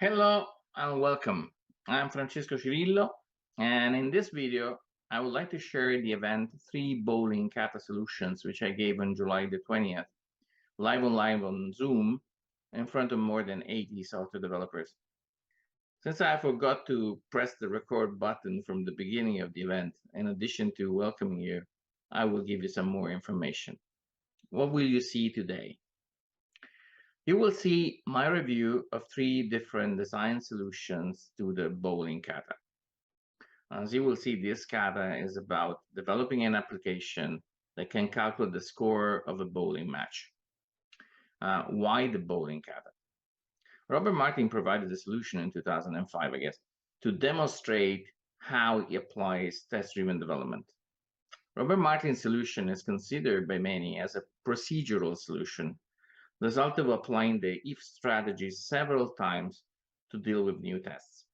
Hello and welcome. I'm Francesco Cirillo, and in this video, I would like to share the event 3 Bowling Kata Solutions, which I gave on July the 20th, live on Zoom, in front of more than 80 software developers. Since I forgot to press the record button from the beginning of the event, in addition to welcoming you, I will give you some more information. What will you see today? You will see my review of 3 different design solutions to the bowling kata. As you will see, this kata is about developing an application that can calculate the score of a bowling match. Why the bowling kata? Robert Martin provided a solution in 2005, I guess, to demonstrate how he applies test-driven development. Robert Martin's solution is considered by many as a procedural solution, the result of applying the if strategy several times to deal with new tests.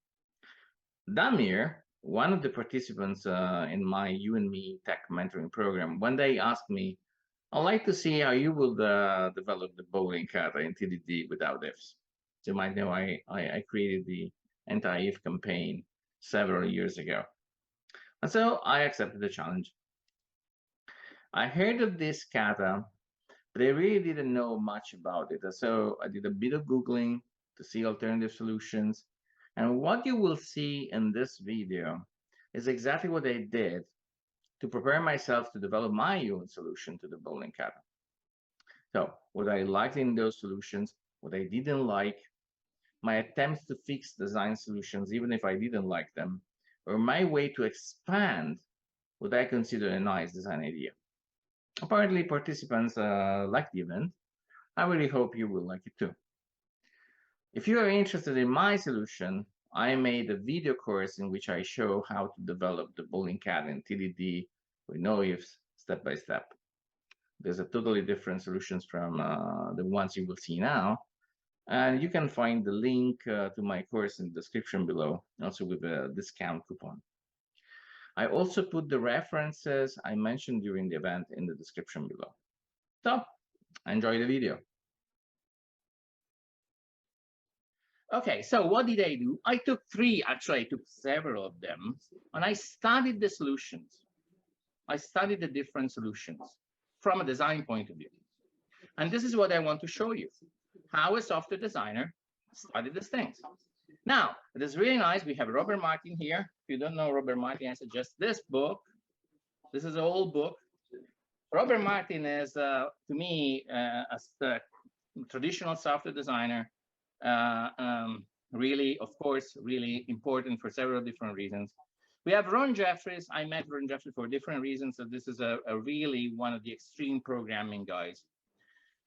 Damir, one of the participants in my You and Me tech mentoring program, one day asked me, I'd like to see how you will develop the bowling kata in TDD without ifs. So you might know I created the anti-if campaign several years ago. And so I accepted the challenge. I heard of this kata, but I really didn't know much about it. So I did a bit of Googling to see alternative solutions. And what you will see in this video is exactly what I did to prepare myself to develop my own solution to the bowling kata. So what I liked in those solutions, what I didn't like, my attempts to fix design solutions, even if I didn't like them, or my way to expand what I consider a nice design idea. Apparently, participants liked the event. I really hope you will like it too. If you are interested in my solution, I made a video course in which I show how to develop the bowling kata in TDD with no ifs, step by step. There's a totally different solutions from the ones you will see now. And you can find the link to my course in the description below, also with a discount coupon. I also put the references I mentioned during the event in the description below. So, enjoy the video. Okay, so what did I do? I took 3, actually I took several of them, and I studied the solutions. I studied the different solutions from a design point of view. And this is what I want to show you, how a software designer studied these things. Now, it is really nice. We have Robert Martin here. If you don't know Robert Martin, I suggest this book. This is an old book. Robert Martin is, to me, a traditional software designer, really, of course, really important for several different reasons. We have Ron Jeffries. I met Ron Jeffries for different reasons. So this is a really one of the extreme programming guys.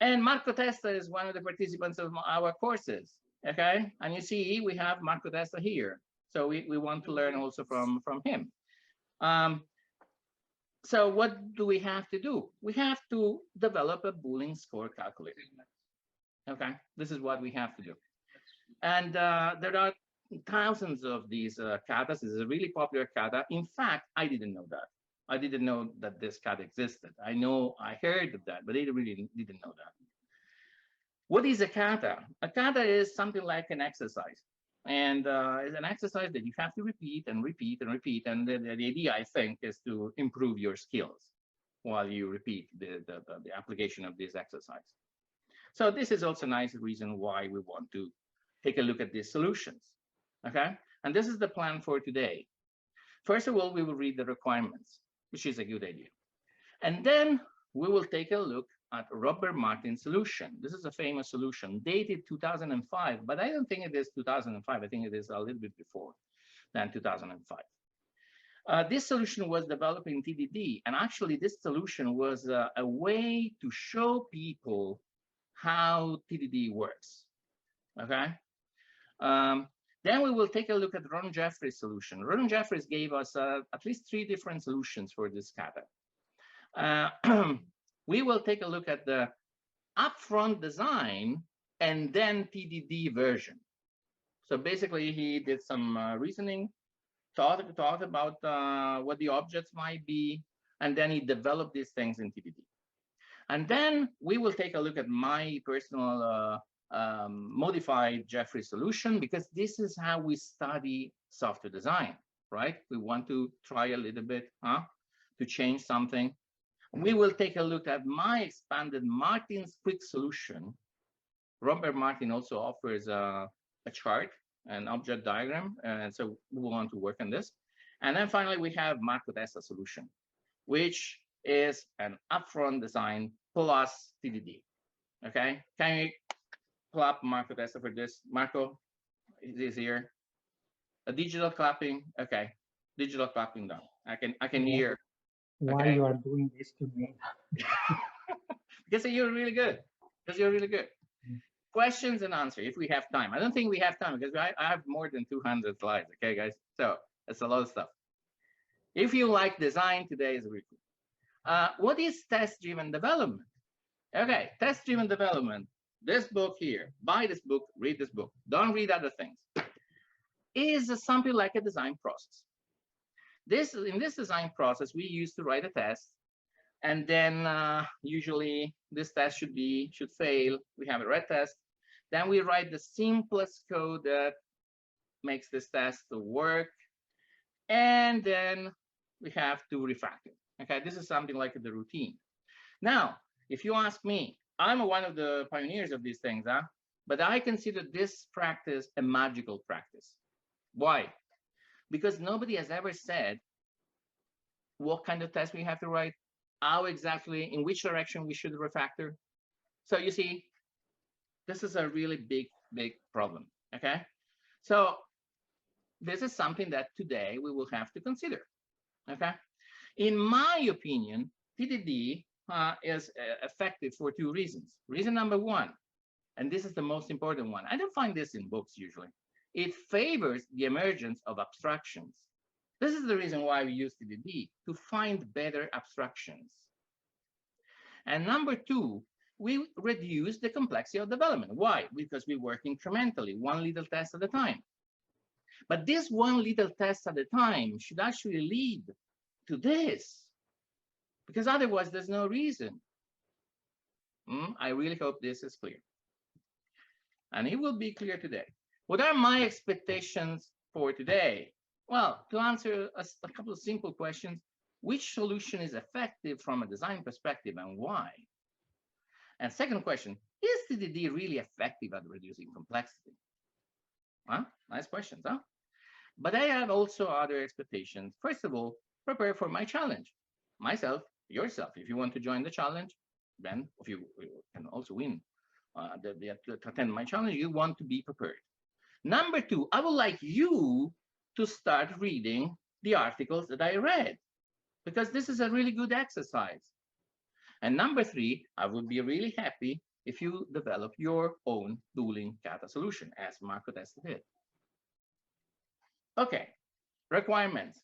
And Marco Testa is one of the participants of our courses. Okay, and you see we have Marco Testa here. So we want to learn also from him. So what do we have to do? We have to develop a Boolean score calculator. Okay, this is what we have to do. And there are thousands of these katas. This is a really popular kata. In fact, I didn't know that. I didn't know that this kata existed. I heard of that, but I really didn't know that. What is a kata? A kata is something like an exercise. And it's an exercise that you have to repeat and repeat and repeat. And the idea, I think, is to improve your skills while you repeat the application of this exercise. So this is also a nice reason why we want to take a look at these solutions. Okay, and this is the plan for today. First of all, we will read the requirements, which is a good idea. And then we will take a look at Robert Martin's solution. This is a famous solution, dated 2005, but I don't think it is 2005. I think it is a little bit before than 2005. This solution was developed in TDD, and actually this solution was a way to show people how TDD works, okay? Then we will take a look at Ron Jeffries' solution. Ron Jeffries gave us at least 3 different solutions for this kata. We will take a look at the upfront design and then TDD version. So basically, he did some reasoning, talked about what the objects might be, and then he developed these things in TDD. And then we will take a look at my personal modified Jeffries solution, because this is how we study software design, right? We want to try a little bit to change something. We will take a look at my expanded Martin's quick solution. Robert Martin also offers a chart, an object diagram, and so we want to work on this. And then finally, we have Marco Testa solution, which is an upfront design plus TDD. Okay, can you clap Marco Testa for this? Marco is here. A digital clapping. Okay, digital clapping down. I can hear. Why okay? You are doing this to me? Because you're really good. Because you're really good. Questions and answers if we have time. I don't think we have time because I have more than 200 slides. Okay, guys. So it's a lot of stuff. If you like design, today is really cool. What is test-driven development? Okay, test-driven development. This book here, buy this book, read this book. Don't read other things. Is something like a design process. In this design process, we used to write a test, and then usually this test should fail. We have a red test. Then we write the simplest code that makes this test work, and then we have to refactor. Okay, this is something like the routine. Now, if you ask me, I'm one of the pioneers of these things, but I consider this practice a magical practice. Why? Because nobody has ever said what kind of test we have to write, how exactly, in which direction we should refactor. So you see, this is a really big problem, okay? So this is something that today we will have to consider, okay? In my opinion, TDD is effective for two reasons. Reason number one, and this is the most important one, I don't find this in books usually, it favors the emergence of abstractions. This is the reason why we use TDD, to find better abstractions. And number two, we reduce the complexity of development. Why? Because we work incrementally, one little test at a time. But this one little test at a time should actually lead to this, because otherwise there's no reason. I really hope this is clear. And it will be clear today. What are my expectations for today? Well, to answer a couple of simple questions, which solution is effective from a design perspective and why? And second question, is TDD really effective at reducing complexity? Nice questions, huh? But I have also other expectations. First of all, prepare for my challenge. Myself, yourself, if you want to join the challenge, then if you can also win to attend my challenge, you want to be prepared. Number two, I would like you to start reading the articles that I read, because this is a really good exercise. And number three, I would be really happy if you develop your own Boolean Kata solution, as Marco Testa did. Okay, requirements.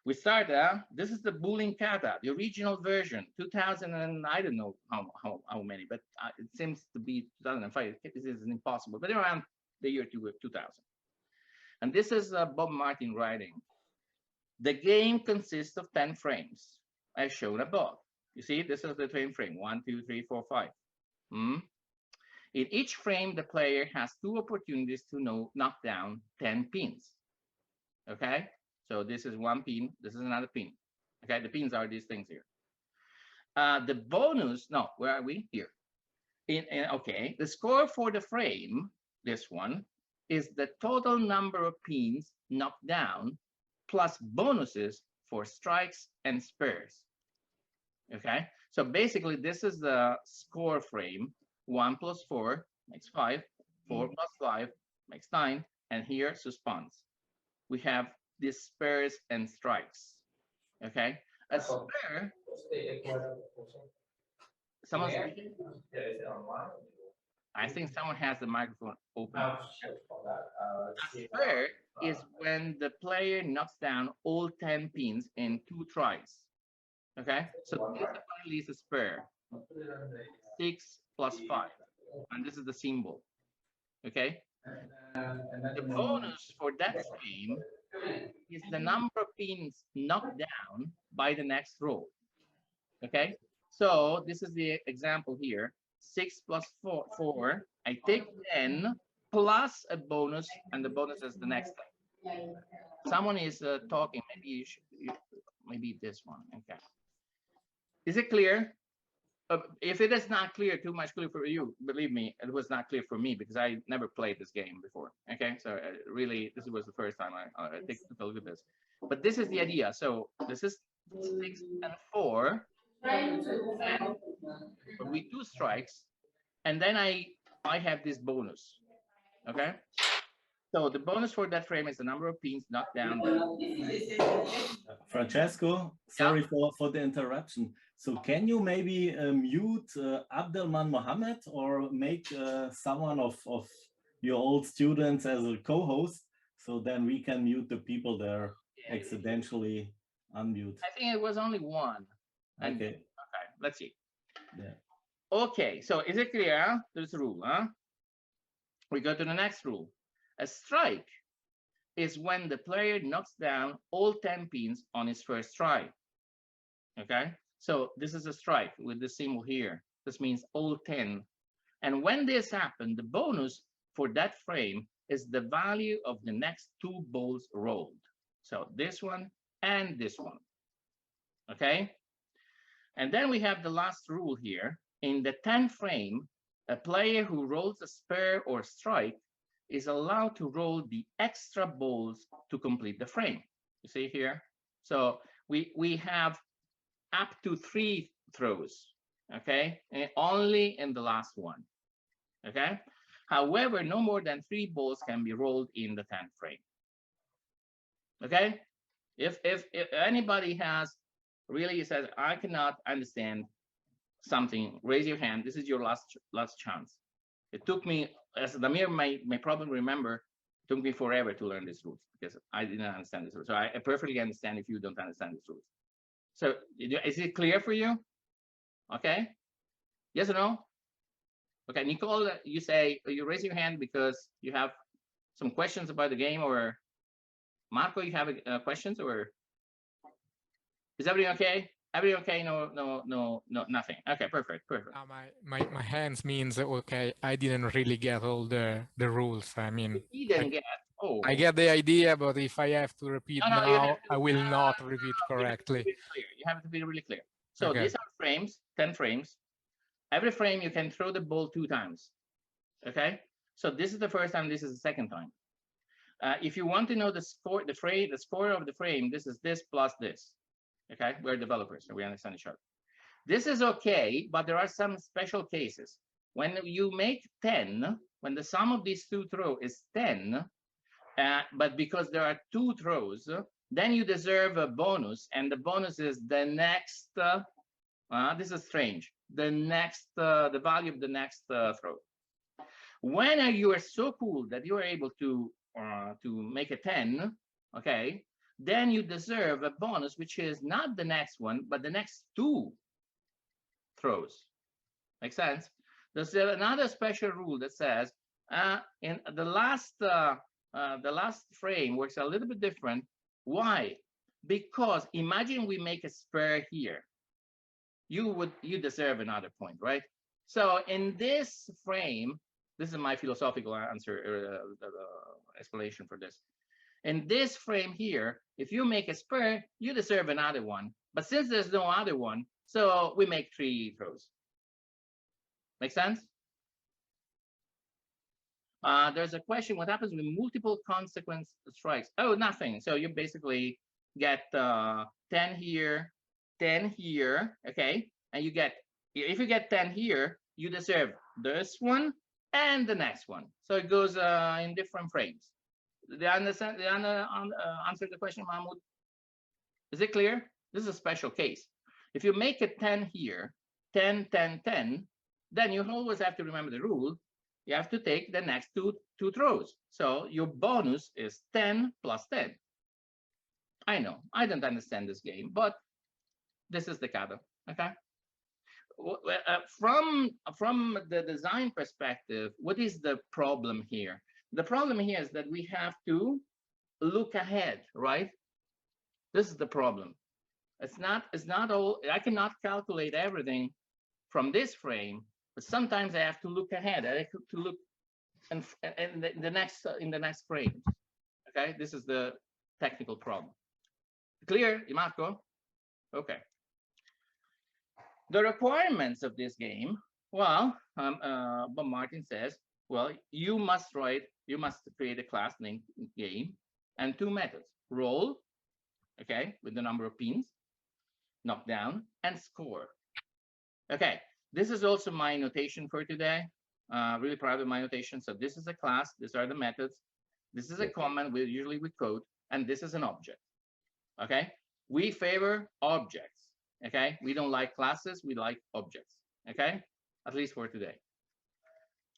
We start, this is the Boolean Kata, the original version, 2000, and I don't know how many, but it seems to be 2005. This is impossible, but around the year 2000. And this is Bob Martin writing. The game consists of 10 frames, as shown above. You see, this is the 10 frame, 1, 2, 3, 4, 5. In each frame, the player has two opportunities to knock down 10 pins. Okay, so this is one pin, this is another pin. Okay, the pins are these things here. The bonus, no, where are we? Here. Okay, the score for the frame, this one, is the total number of pins knocked down plus bonuses for strikes and spares. Okay, so basically this is the score frame. 1 plus 4 makes 5, 4 plus 5 makes 9, and here suspense. We have these spares and strikes. Okay, a spare. Someone's speaking? I think someone has the microphone open. A spare is when the player knocks down all 10 pins in 2 tries. Okay, so this apparently is a spare. 6 plus 5, and this is the symbol. Okay, the bonus for that frame is the number of pins knocked down by the next row. Okay, so this is the example here. 6 plus 4. I take 10 plus a bonus, and the bonus is the next thing. Someone is talking. Maybe maybe this one. Okay. Is it clear? If it is not clear, too much clear for you, believe me, it was not clear for me because I never played this game before. Okay, so really, this was the first time I took a look at this. But this is the idea. So this is 6 and 4, and with 2 strikes, and then I have this bonus. Okay, so the bonus for that frame is the number of pins knocked down. Francesco, sorry for the interruption. So can you maybe mute Abdelman Mohammed or make someone of your old students as a co-host, so then we can mute the people there accidentally unmute? I think it was only one. Okay. Okay, let's see. Yeah. Okay, so is it clear? There's a rule, huh? We go to the next rule. A strike is when the player knocks down all 10 pins on his first try. Okay, so this is a strike with the symbol here. This means all 10. And when this happens, the bonus for that frame is the value of the next 2 balls rolled. So this one and this one. Okay, and then we have the last rule here. In the 10th frame, a player who rolls a spare or strike is allowed to roll the extra balls to complete the frame. You see here? So we have up to 3 throws, okay? And only in the last one, okay? However, no more than 3 balls can be rolled in the 10th frame, okay? If anybody has really says, I cannot understand something, raise your hand. This is your last chance. It took me, as Damir may probably remember, it took me forever to learn these rules because I didn't understand this rule. So I perfectly understand if you don't understand these rules. So is it clear for you? Okay. Yes or no? Okay, Nicole, you raise your hand because you have some questions about the game, or Marco, you have questions, or is everything okay? Everything okay? No, nothing. Okay, perfect. My hands means okay. I didn't really get all the rules. I mean, You didn't get. Oh, I get the idea, but if I have to repeat now, I will not repeat correctly. You have to be really clear. So Okay. these are frames, 10 frames. Every frame you can throw the ball 2 times. Okay. So this is the first time. This is the second time. If you want to know the score, the score of the frame, this is this plus this. Okay, we're developers, so we understand each other. This is okay, but there are some special cases. When you make 10, when the sum of these 2 throws is 10, but because there are 2 throws, then you deserve a bonus, and the bonus is the next, this is strange, the value of the next throw. When you are so cool that you are able to make a 10, okay, then you deserve a bonus, which is not the next one, but the next 2 throws. Make sense? There's another special rule that says in the last frame works a little bit different. Why? Because imagine we make a spare here. You deserve another point, right? So in this frame, this is my philosophical answer, explanation for this. In this frame here, if you make a spare, you deserve another one. But since there's no other one, so we make 3 throws. Make sense? There's a question, what happens with multiple consequence strikes? Oh, nothing. So you basically get 10 here, 10 here, okay? And you get, if you get 10 here, you deserve this one and the next one. So it goes in different frames. Did I understand? Did I answer the question, Mahmoud? Is it clear? This is a special case. If you make a 10 here, 10, 10, 10, then you always have to remember the rule. You have to take the next two throws. So your bonus is 10 plus 10. I know, I don't understand this game, but this is the Kata, okay? From the design perspective, what is the problem here? The problem here is that we have to look ahead, right? This is the problem. It's not all, I cannot calculate everything from this frame, But sometimes I have to look ahead. I have to look in the next frame. Okay, this is the technical problem. Clear, Marco? Okay. The requirements of this game, well, Bob Martin says, well, you must create a class named game and two methods: roll, okay, with the number of pins, knockdown, and score. Okay, this is also my notation for today. Really proud of my notation. So this is a class, these are the methods, this is a command usually with code, and this is an object. Okay, we favor objects. Okay, we don't like classes, we like objects. Okay, at least for today.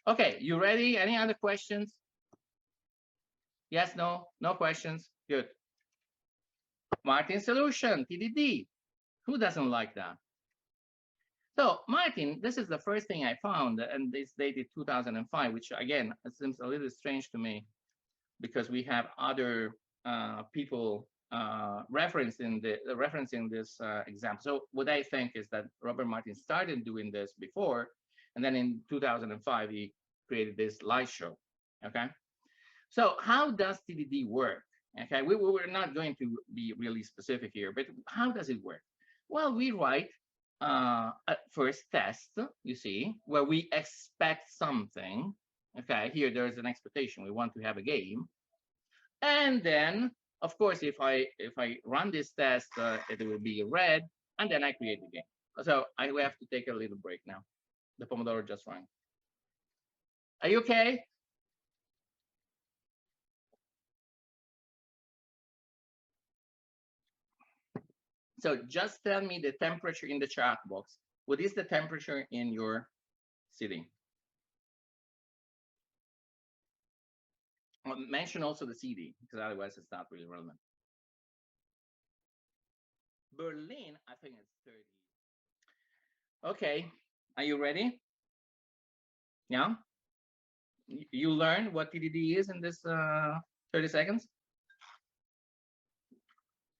Okay, you ready? Any other questions? Yes, no, no questions. Good. Martin solution, TDD. Who doesn't like that? So Martin, this is the first thing I found, and it's dated 2005, which again, it seems a little strange to me because we have other people referencing this example. So what I think is that Robert Martin started doing this before, and then in 2005 he created this light show. Okay, so how does TDD work? Okay, we're not going to be really specific here, but how does it work? Well, we write first test, you see, where we expect something. Okay, here there's an expectation. We want to have a game, and then of course if I run this test, it will be red, and then I create the game. So I have to take a little break now. The Pomodoro just rang. Are you okay? So just tell me the temperature in the chat box. What is the temperature in your city? Mention also the city, because otherwise it's not really relevant. Berlin, I think it's 30. Okay, are you ready? Yeah? You learned what TDD is in this 30 seconds?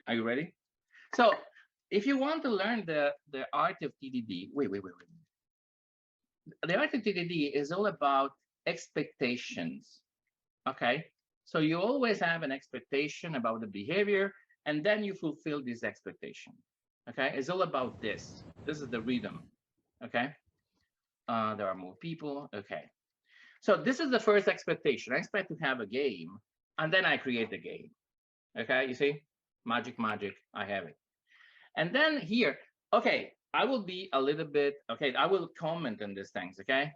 Are you ready? So if you want to learn the art of TDD, wait. The art of TDD is all about expectations. Okay, so you always have an expectation about the behavior, and then you fulfill this expectation. Okay, it's all about this. This is the rhythm. Okay, there are more people. Okay, so this is the first expectation. I expect to have a game, and then I create the game. Okay, you see, magic, I have it. And then here, okay, I will be a little bit, okay, I will comment on these things, okay?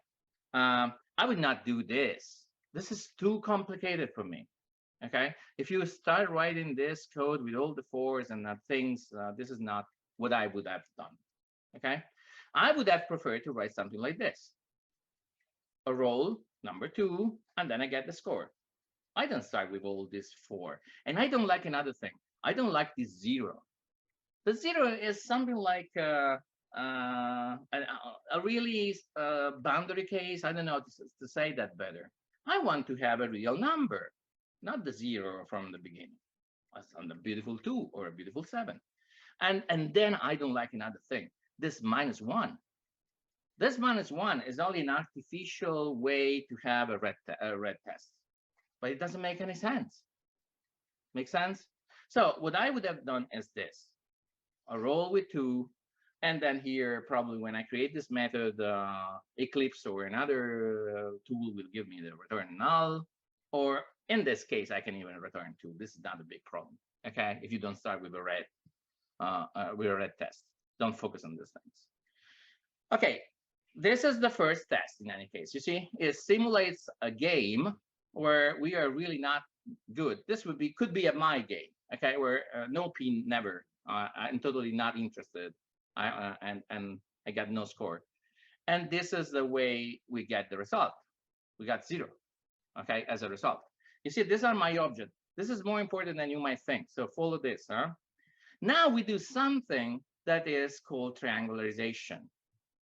I would not do this. This is too complicated for me, okay? If you start writing this code with all the fors and things, this is not what I would have done, okay? I would have preferred to write something like this. A roll, number 2, and then I get the score. I don't start with all this 4. And I don't like another thing. I don't like this 0. The 0 is something like a really boundary case. I don't know to say that better. I want to have a real number, not the 0 from the beginning. On the beautiful 2 or a beautiful 7. And then I don't like another thing. This -1. This -1 is only an artificial way to have a red test, but it doesn't make any sense. Make sense? So what I would have done is this. A roll with 2, and then here probably when I create this method, Eclipse or another tool will give me the return null, or in this case I can even return 2. This is not a big problem, okay? If you don't start with a red test, don't focus on these things. Okay, this is the first test. In any case, you see, it simulates a game where we are really not good. This could be a my game, okay, where no pin, never. I'm totally not interested, and I got no score. And this is the way we get the result. We got 0, okay, as a result. You see, these are my objects. This is more important than you might think. So follow this, huh? Now we do something that is called triangularization.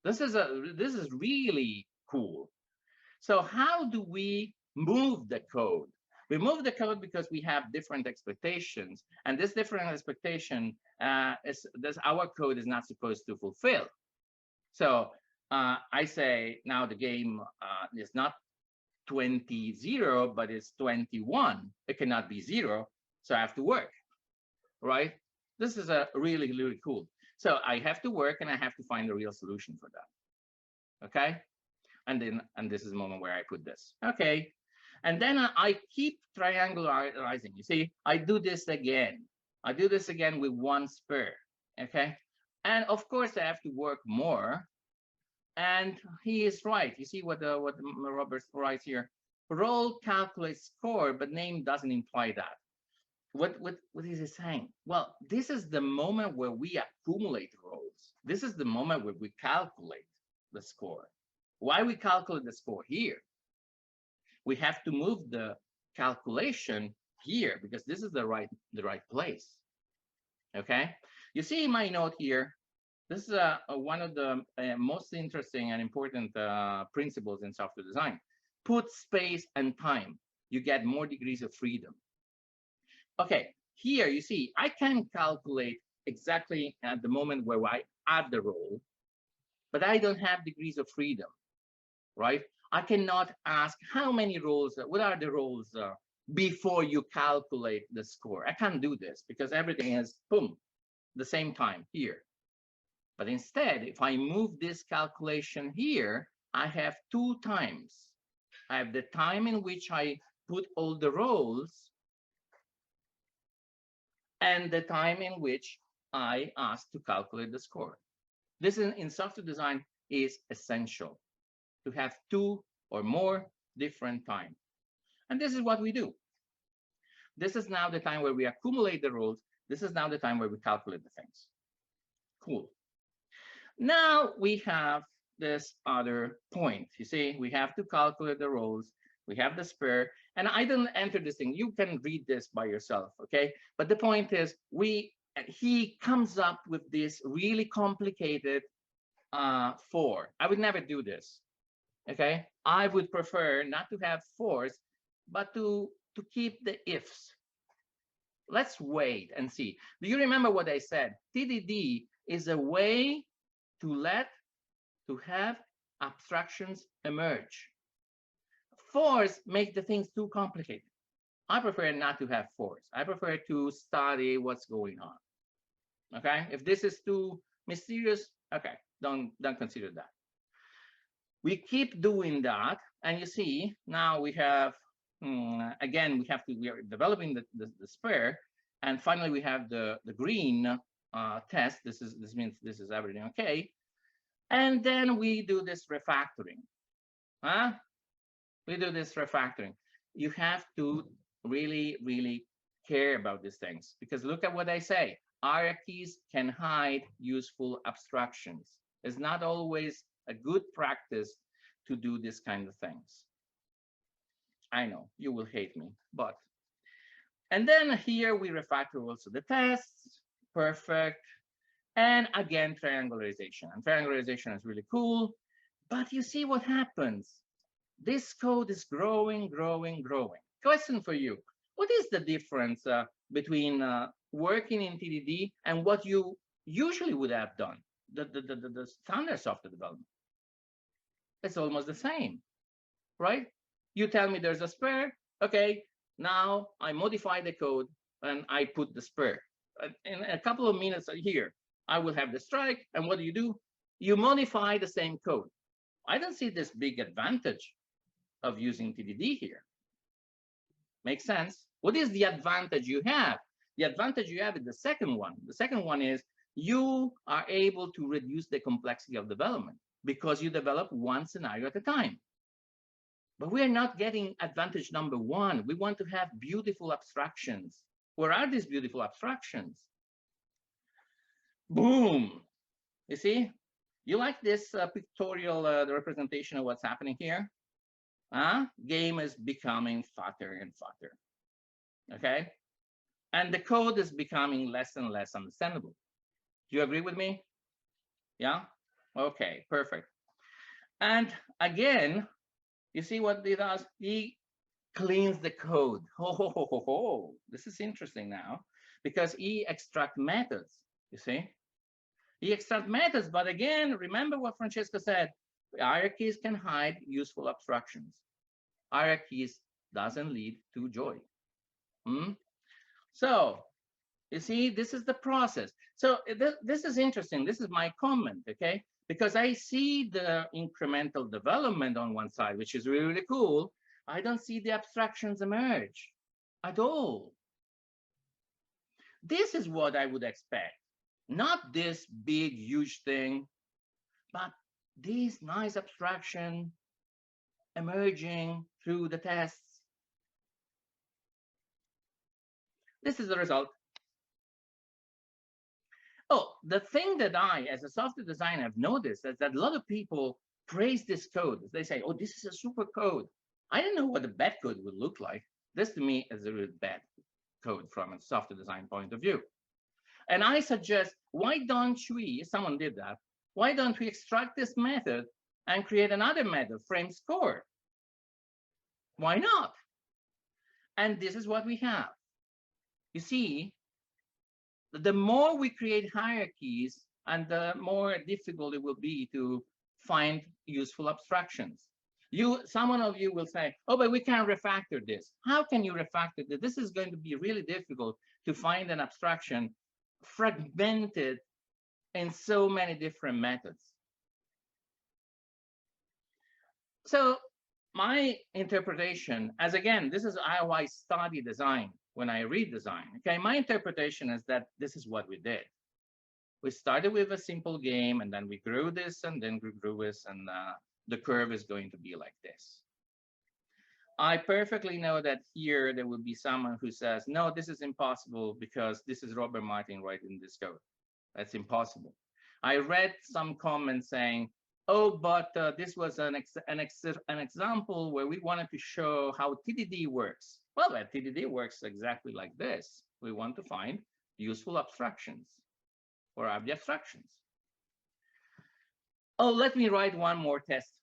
This is really cool. So how do we move the code? We move the code because we have different expectations, and this different expectation is our code is not supposed to fulfill. So I say now the game is not 20-0, but it's 21. It cannot be 0, so I have to work, right? This is a really, really cool. So I have to work and I have to find a real solution for that. Okay. And this is the moment where I put this. Okay. And then I keep triangularizing. You see, I do this again. I do this again with one spur. Okay. And of course, I have to work more. And he is right. You see what Robert writes here. Roll calculates score, but name doesn't imply that. What is he saying? Well, this is the moment where we accumulate rolls. This is the moment where we calculate the score. Why we calculate the score here? We have to move the calculation here because this is the right place. Okay. You see my note here. This is one of the most interesting and important principles in software design. Put space and time. You get more degrees of freedom. Okay, here you see, I can calculate exactly at the moment where I add the roll, but I don't have degrees of freedom, right? I cannot ask how many rolls, what are the rolls before you calculate the score. I can't do this because everything is, boom, the same time here. But instead, if I move this calculation here, I have 2 times. I have the time in which I put all the rolls and the time in which I ask to calculate the score. This in software design is essential to have 2 or more different times. And this is what we do. This is now the time where we accumulate the rolls. This is now the time where we calculate the things. Cool. Now we have this other point. You see, we have to calculate the rolls. We have the spare, and I didn't enter this thing. You can read this by yourself, okay? But the point is, he comes up with this really complicated for. I would never do this, okay? I would prefer not to have fors, but to keep the ifs. Let's wait and see. Do you remember what I said? TDD is a way to have abstractions emerge. Fors make the things too complicated. I prefer not to have fors. I prefer to study what's going on. Okay, if this is too mysterious, okay, don't consider that. We keep doing that, and you see now we have again we are developing the spare, and finally we have the green test. This means this is everything okay, and then we do this refactoring. We do this refactoring. You have to really care about these things, because look at what I say. Hierarchies can hide useful abstractions. It's not always a good practice to do this kind of things. I know you will hate me, but. And then here we refactor also the tests. Perfect. And again, triangularization. And triangularization is really cool. But you see what happens. This code is growing. Question for you. What is the difference between working in TDD and what you usually would have done, the standard software development? It's almost the same, right? You tell me there's a spare. Okay, now I modify the code and I put the spare. In a couple of minutes here, I will have the strike. And what do? You modify the same code. I don't see this big advantage of using TDD here. Makes sense? What is the advantage you have? The advantage you have is the second one. The second one is you are able to reduce the complexity of development because you develop one scenario at a time. But we are not getting advantage number 1. We want to have beautiful abstractions. Where are these beautiful abstractions? Boom. You see? You like this pictorial the representation of what's happening here? Game is becoming fatter and fatter. Okay? And the code is becoming less and less understandable. Do you agree with me? Yeah? Okay, perfect. And again, you see what he does? He cleans the code. This is interesting now, because he extracts methods, you see? He extracts methods, but again, remember what Francesco said. Hierarchies can hide useful abstractions. Hierarchies doesn't lead to joy. So you see, this is the process. So this is interesting. This is my comment, okay? Because I see the incremental development on one side, which is really, really cool. I don't see the abstractions emerge at all. This is what I would expect. Not this big, huge thing, but this nice abstraction emerging through the tests. This is the result. Oh, the thing that I, as a software designer, have noticed is that a lot of people praise this code. They say, oh, this is a super code. I don't know what a bad code would look like. This to me is a really bad code from a software design point of view. And I suggest, why don't we, someone did that, why don't we extract this method and create another method, frame score? Why not? And this is what we have. You see, the more we create hierarchies, and the more difficult it will be to find useful abstractions. Someone of you will say, oh, but we can't refactor this. How can you refactor this? This is going to be really difficult to find an abstraction fragmented in so many different methods. So my interpretation, as again, this is how I study design when I read design. Okay, my interpretation is that this is what we did. We started with a simple game, and then we grew this, and then we grew this, and the curve is going to be like this. I perfectly know that here there will be someone who says, no, this is impossible because this is Robert Martin writing this code. That's impossible. I read some comments saying, oh, but this was an example where we wanted to show how TDD works. Well, TDD works exactly like this. We want to find useful abstractions or abstractions. Oh, let me write one more test.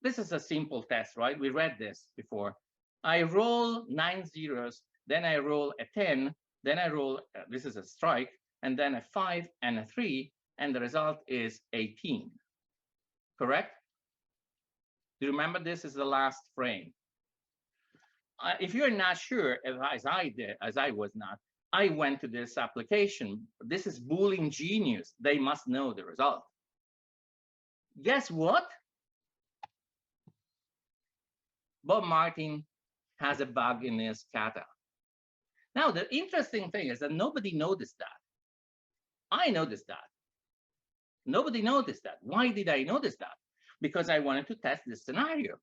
This is a simple test, right? We read this before. I roll 9 zeros, then I roll a 10, then I roll, this is a strike, and then a 5 and a 3, and the result is 18. Correct? Do you remember this is the last frame? If you're not sure, as I was not, I went to this application. This is Boolean genius. They must know the result. Guess what? Bob Martin has a bug in his Kata. Now, the interesting thing is that nobody noticed that. I noticed that. Nobody noticed that. Why did I notice that? Because I wanted to test this scenario.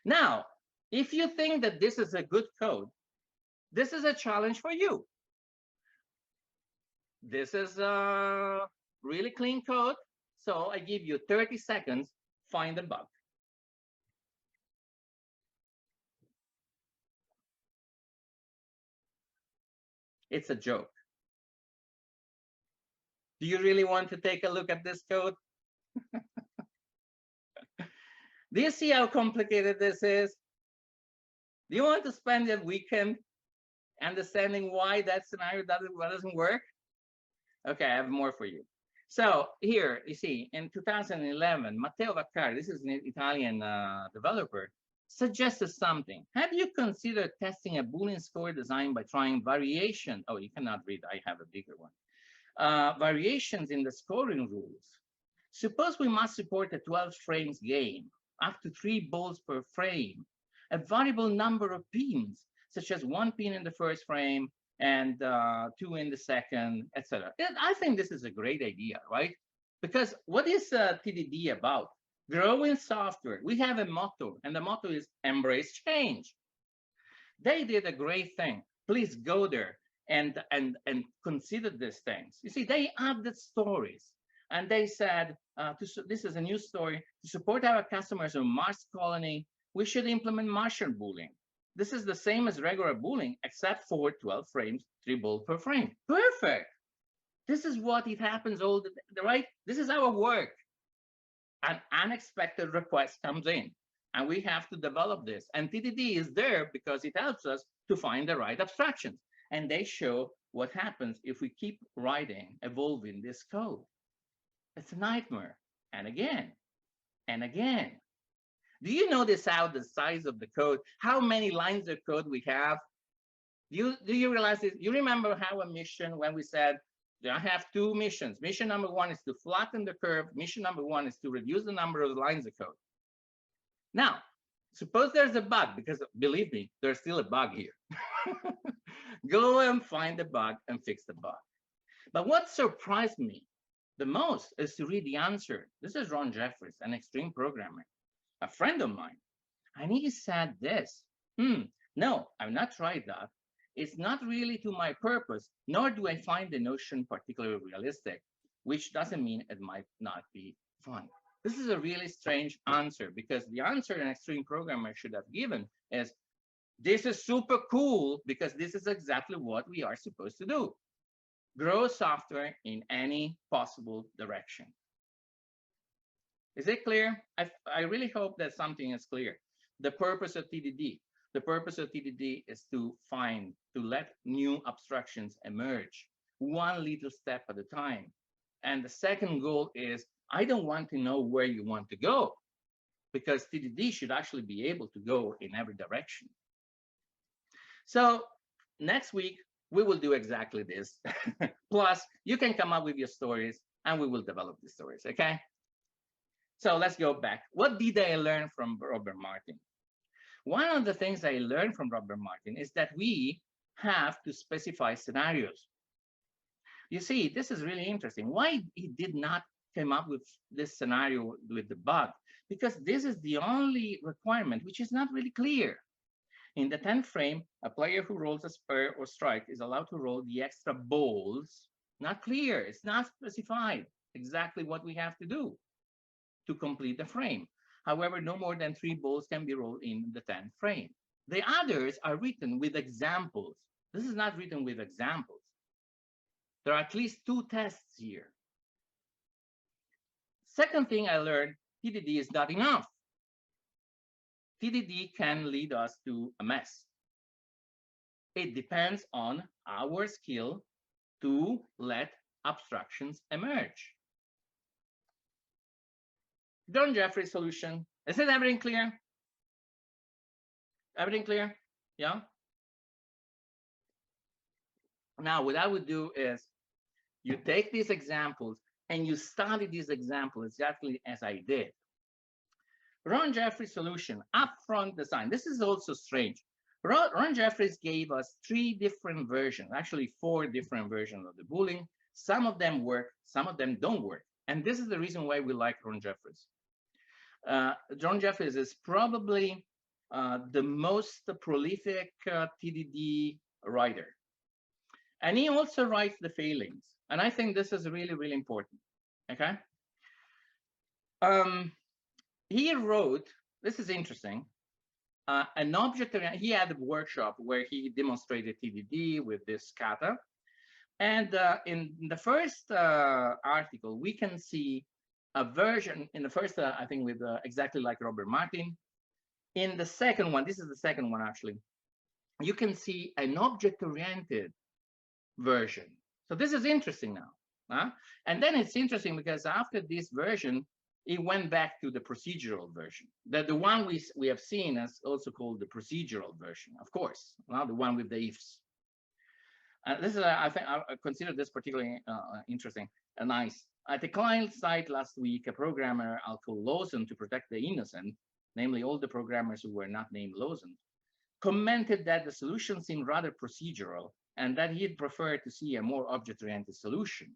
Now, if you think that this is a good code, this is a challenge for you. This is a really clean code. So I give you 30 seconds, find the bug. It's a joke. Do you really want to take a look at this code? Do you see how complicated this is? Do you want to spend a weekend understanding why that scenario doesn't work? Okay, I have more for you. So here, you see, in 2011, Matteo Vaccari, this is an Italian developer, suggested something. Have you considered testing a Boolean score design by trying variation? Oh, you cannot read, I have a bigger one. Variations in the scoring rules. Suppose we must support a 12 frames game, up to 3 balls per frame, a variable number of pins, such as 1 pin in the first frame and 2 in the second, etc. I think this is a great idea, right? Because what is TDD about? Growing software. We have a motto, and the motto is embrace change. They did a great thing. Please go there and consider these things. You see, they added stories, and they said, this is a new story, to support our customers on Mars colony, we should implement Martian Boolean. This is the same as regular Boolean, except for 12 frames, 3 balls per frame. Perfect. This is what it happens all the time, right? This is our work. An unexpected request comes in, and we have to develop this. And TDD is there because it helps us to find the right abstractions. And they show what happens if we keep writing, evolving this code. It's a nightmare. And again, and again. Do you notice how the size of the code, how many lines of code we have? Do you realize this? You remember how a mission, when we said, I have two missions. Mission number one is to flatten the curve. Mission number one is to reduce the number of lines of code. Now, suppose there's a bug, because believe me, there's still a bug here. Go and find the bug and fix the bug. But what surprised me the most is to read the answer. This is Ron Jeffries, an extreme programmer, a friend of mine. And he said this, no, I've not tried that. It's not really to my purpose, nor do I find the notion particularly realistic, which doesn't mean it might not be fun. This is a really strange answer, because the answer an extreme programmer should have given is, this is super cool because this is exactly what we are supposed to do. Grow software in any possible direction. Is it clear? I really hope that something is clear. The purpose of TDD. The purpose of TDD is to let new abstractions emerge, one little step at a time. And the second goal is, I don't want to know where you want to go, because TDD should actually be able to go in every direction. So next week, we will do exactly this. Plus, you can come up with your stories, and we will develop the stories, okay? So let's go back. What did I learn from Robert Martin? One of the things I learned from Robert Martin is that we have to specify scenarios. You see, this is really interesting. Why he did not come up with this scenario with the bug? Because this is the only requirement which is not really clear. In the 10th frame, a player who rolls a spur or strike is allowed to roll the extra balls. Not clear. It's not specified exactly what we have to do to complete the frame. However, no more than 3 balls can be rolled in the 10th frame. The others are written with examples. This is not written with examples. There are at least 2 tests here. Second thing I learned, TDD is not enough. TDD can lead us to a mess. It depends on our skill to let abstractions emerge. John Jeffries solution. Is it everything clear? Everything clear? Yeah? Now, what I would do is you take these examples and you study these examples exactly as I did. Ron Jeffries solution, upfront design. This is also strange. Ron Jeffries gave us 3 different versions, actually 4 different versions of the Boolean. Some of them work, some of them don't work. And this is the reason why we like Ron Jeffries. Ron Jeffries is probably the most prolific TDD writer. And he also writes the failings. And I think this is really, really important, okay? He wrote, this is interesting, an object, he had a workshop where he demonstrated TDD with this Kata. And in the first article, we can see a version, in the first, I think with exactly like Robert Martin. In the second one, this is the second one actually, you can see an object-oriented version. So this is interesting now. And then it's interesting because after this version, it went back to the procedural version. The one we have seen is also called the procedural version, of course, the one with the ifs. This is, I think, I consider this particularly interesting and nice. At the client side last week, a programmer I'll call Lawson to protect the innocent, namely all the programmers who were not named Lawson, commented that the solution seemed rather procedural and that he'd prefer to see a more object-oriented solution.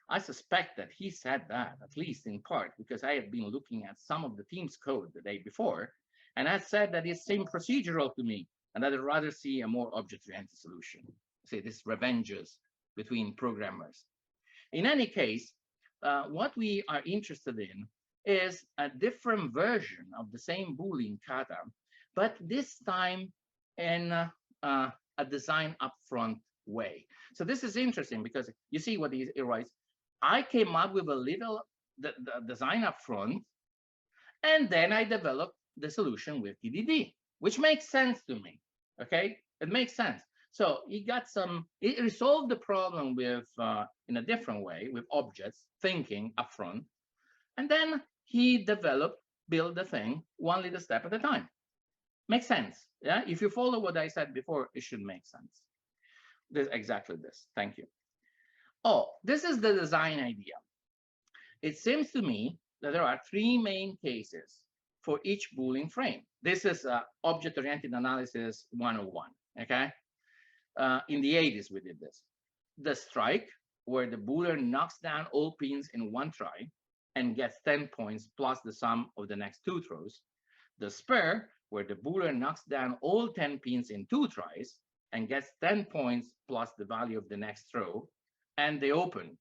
I suspect that he said that, at least in part, because I had been looking at some of the team's code the day before, and I said that it seemed procedural to me, and that I'd rather see a more object-oriented solution. Say this revenges between programmers. In any case, what we are interested in is a different version of the same Boolean Kata, but this time in a design upfront way. So this is interesting because you see what he writes. I came up with a little the design upfront, and then I developed the solution with TDD, which makes sense to me. Okay, it makes sense. So he resolved the problem with in a different way with objects, thinking upfront, and then he built the thing one little step at a time. Makes sense, yeah? If you follow what I said before, it should make sense. Exactly this. Thank you. Oh, this is the design idea. It seems to me that there are three main cases for each Boolean frame. This is object-oriented analysis 101, okay? In the 80s, we did this. The strike, where the Boolean knocks down all pins in one try and gets 10 points plus the sum of the next 2 throws. The spare, where the Boolean knocks down all 10 pins in 2 tries and gets 10 points plus the value of the next throw. And the open,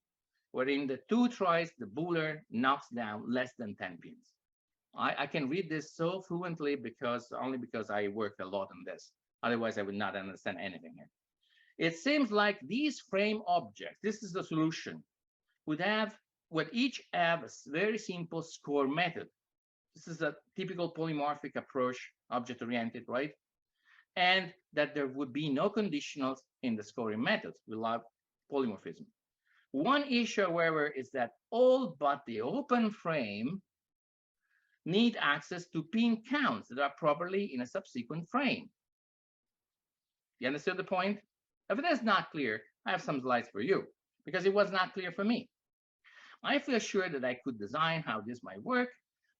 where in the 2 tries, the Boolean knocks down less than 10 pins. I can read this so fluently only because I worked a lot on this. Otherwise, I would not understand anything here. It seems like these frame objects, this is the solution, would each have a very simple score method. This is a typical polymorphic approach, object-oriented, right? And that there would be no conditionals in the scoring methods. We love polymorphism. One issue, however, is that all but the open frame need access to pin counts that are properly in a subsequent frame. You understood the point? If it is not clear, I have some slides for you, because it was not clear for me. I feel sure that I could design how this might work,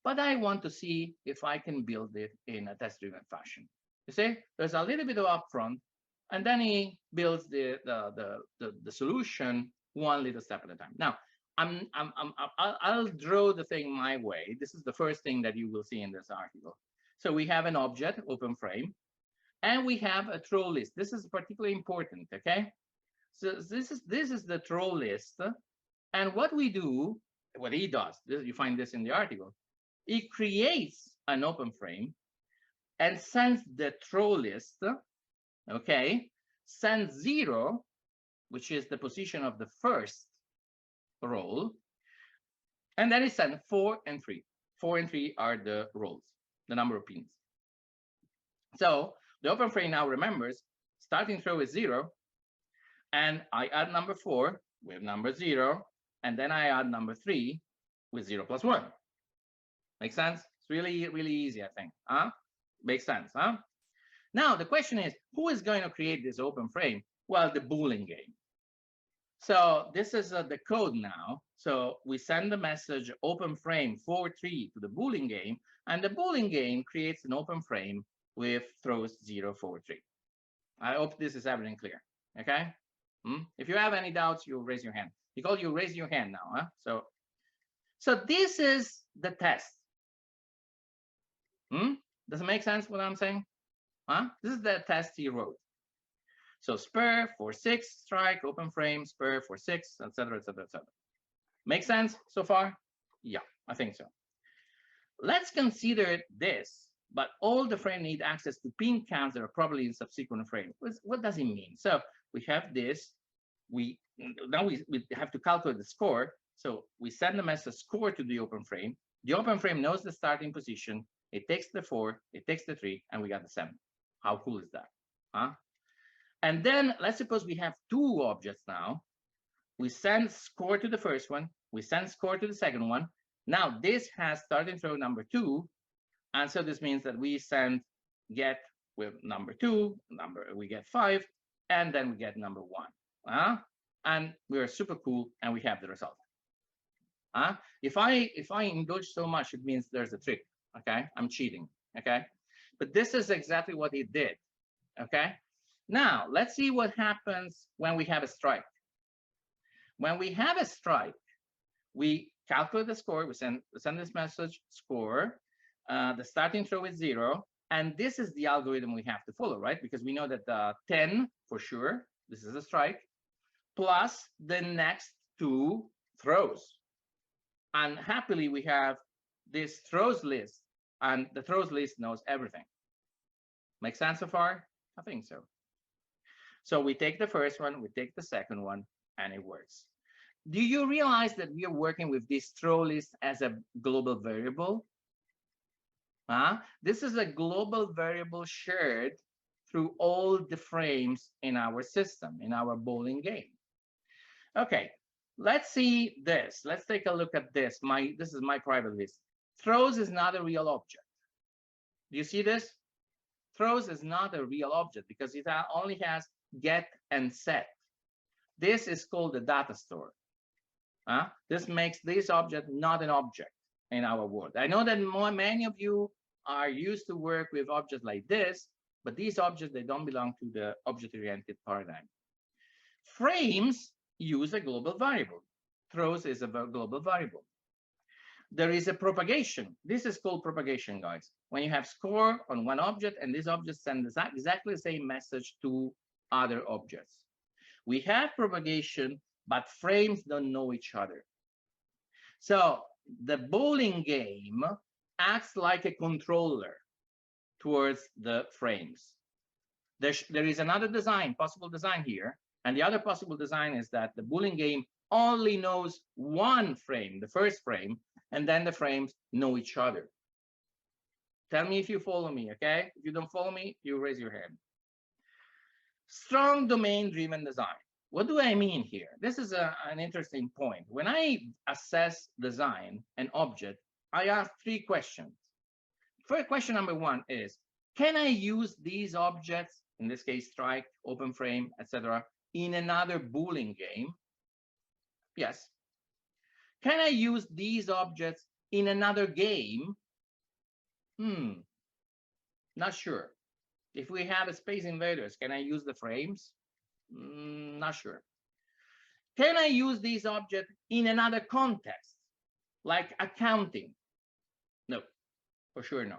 but I want to see if I can build it in a test-driven fashion. You see, there's a little bit of upfront, and then he builds the solution one little step at a time. Now, I'll draw the thing my way. This is the first thing that you will see in this article. So we have an object, open frame, and we have a throw list. This is particularly important, okay? So this is the throw list, and what we do, what he does, you find this in the article, he creates an open frame and sends the throw list, okay, sends 0, which is the position of the first roll, and then he sends 4 and 3. 4 and 3 are the rolls, the number of pins. So the open frame now remembers starting throw is 0, and I add number 4 with number 0, and then I add number 3 with 0 plus 1. Make sense? It's really, really easy, I think. Makes sense, huh? Now, the question is, who is going to create this open frame? Well, the Boolean game. So this is the code now. So we send the message open frame 4-3 to the Boolean game, and the Boolean game creates an open frame with throws 0, 4, 3. I hope this is everything clear, okay? If you have any doubts, you raise your hand. You raise your hand now, huh? So this is the test. Does it make sense what I'm saying? This is the test he wrote. So spur for 6, strike, open frame, spur for 6, etc., etc., etc. Make sense so far? Yeah, I think so. Let's consider this, but all the frame need access to pin counts that are probably in subsequent frame. What does it mean? So we have this. Now we have to calculate the score. So we send the message score to the open frame. The open frame knows the starting position. It takes the 4, it takes the 3, and we got the 7. How cool is that? And then let's suppose we have 2 objects now. We send score to the first one. We send score to the second one. Now this has starting throw number 2. And so this means that we send get with number 2, we get 5, and then we get number 1. And we are super cool, and we have the result. If I indulge so much, it means there's a trick. Okay, I'm cheating. Okay, but this is exactly what he did. Okay, now let's see what happens when we have a strike. When we have a strike, we calculate the score. We send this message score. The starting throw is 0, and this is the algorithm we have to follow, right? Because we know that 10 for sure. This is a strike, plus the next 2 throws. And happily, we have this throws list, and the throws list knows everything. Make sense so far? I think so. So we take the first one, we take the second one, and it works. Do you realize that we are working with this throw list as a global variable? This is a global variable shared through all the frames in our system, in our bowling game. Okay, let's see this. Let's take a look at this. This is my private list. Throws is not a real object. Do you see this? Throws is not a real object because it only has get and set. This is called the data store. This makes this object not an object in our world. I know that many of you are used to work with objects like this, but these objects, they don't belong to the object-oriented paradigm. Frames use a global variable. Throws is a global variable. There is a propagation. This is called propagation, guys. When you have score on one object and this object sends exactly the same message to other objects. We have propagation, but frames don't know each other. So the bowling game acts like a controller towards the frames. There is another design, possible design here. And the other possible design is that the bowling game only knows one frame, the first frame, and then the frames know each other. Tell me if you follow me, okay? If you don't follow me, you raise your hand. Strong domain-driven design. What do I mean here? This is an interesting point. When I assess design an object, I ask three questions. First question number one is, can I use these objects, in this case, strike, open frame, etc., in another bowling game? Yes. Can I use these objects in another game? Not sure. If we have a Space Invaders, can I use the frames? Not sure. Can I use these objects in another context, like accounting? No, for sure no.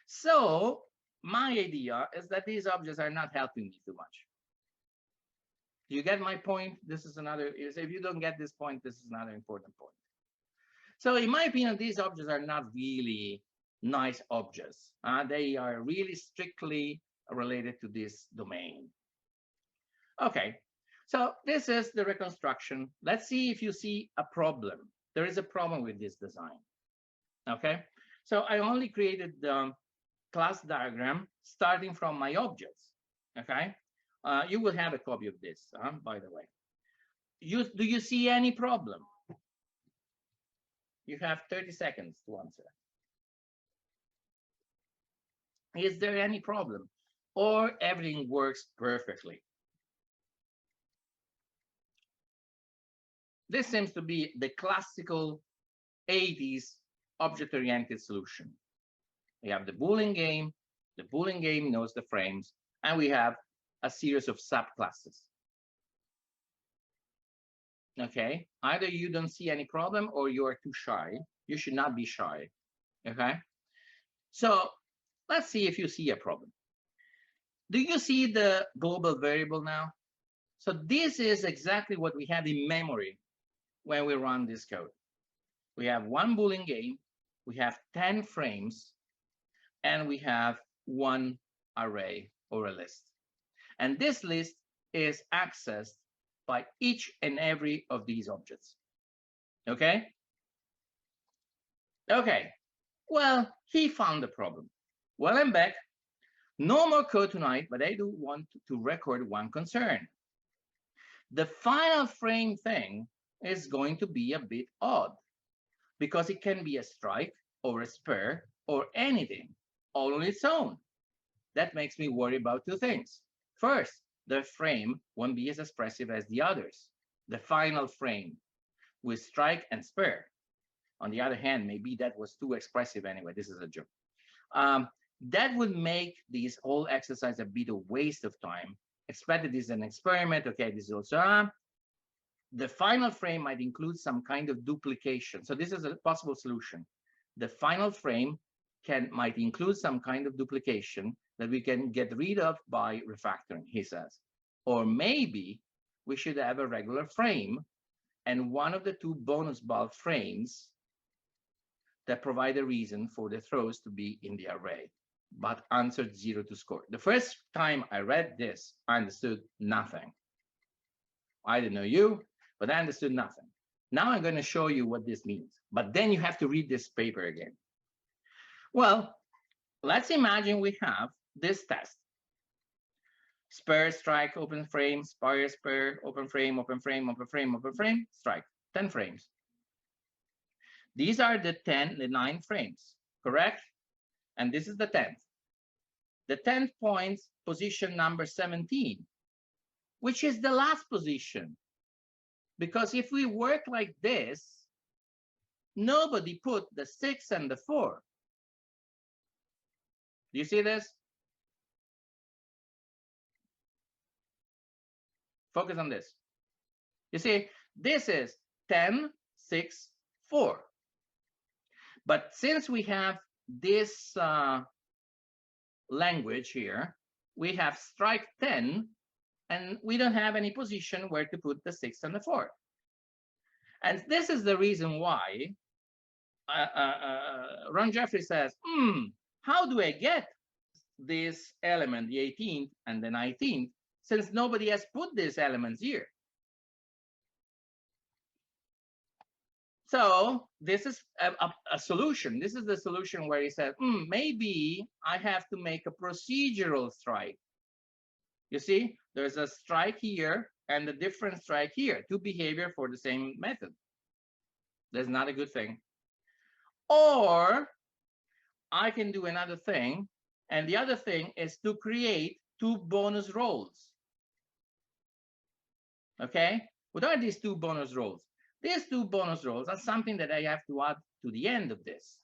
So my idea is that these objects are not helping me too much. Do you get my point? This is another, if you don't get this point, this is another important point. So in my opinion, these objects are not really nice objects. They are really strictly related to this domain. Okay, so this is the reconstruction. Let's see if you see a problem. There is a problem with this design. Okay, so I only created the class diagram starting from my objects. Okay, you will have a copy of this, by the way. Do you see any problem? You have 30 seconds to answer. Is there any problem? Or everything works perfectly? This seems to be the classical 80s object-oriented solution. We have the bowling game knows the frames, and we have a series of subclasses. Okay, either you don't see any problem or you are too shy. You should not be shy. Okay, so let's see if you see a problem. Do you see the global variable now? So this is exactly what we have in memory when we run this code. We have one bowling game, we have 10 frames, and we have one array or a list. And this list is accessed by each and every of these objects. Okay? Okay, well, he found the problem. Well, I'm back. No more code tonight, but I do want to record one concern. The final frame thing is going to be a bit odd because it can be a strike or a spare or anything all on its own. That makes me worry about two things. First, the frame won't be as expressive as the others. The final frame with strike and spare. On the other hand, maybe that was too expressive anyway. This is a joke. That would make this whole exercise a bit of waste of time. Expect that this is an experiment. Okay, this is also the final frame might include some kind of duplication. So this is a possible solution. The final frame might include some kind of duplication that we can get rid of by refactoring, he says. Or maybe we should have a regular frame and one of the two bonus bulk frames that provide a reason for the throws to be in the array, but answered 0 to score. The first time I read this, I understood nothing. I didn't know you, but I understood nothing. Now I'm going to show you what this means, but then you have to read this paper again. Well, let's imagine we have this test. spare, strike, open frame, spare, spare, open frame, open frame, open frame, open frame, strike, 10 frames. These are the 9 frames, correct? And this is the 10th. The 10th points position number 17, which is the last position. Because if we work like this, nobody put the 6 and the 4. Do you see this? Focus on this. You see, this is 10, 6, 4. But since we have this language here, we have strike 10, and we don't have any position where to put the 6 and the 4. And this is the reason why Jeffries says, how do I get this element, the 18th and the 19th, since nobody has put these elements here? So this is a solution. This is the solution where he said, maybe I have to make a procedural strike. You see, there's a strike here and a different strike here, 2 behavior for the same method. That's not a good thing. Or I can do another thing, and the other thing is to create 2 bonus rolls. Okay, what are these 2 bonus rolls? These 2 bonus rolls are something that I have to add to the end of this.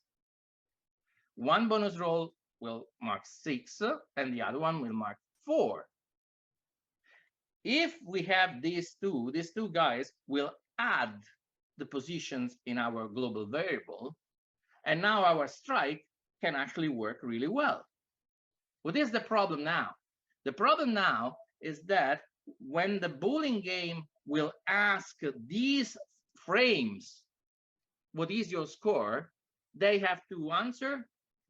One bonus roll will mark 6, and the other one will mark 4. If we have these two guys will add the positions in our global variable, and now our strike can actually work really well. What is the problem now? The problem now is that when the bowling game will ask these frames, what is your score? They have to answer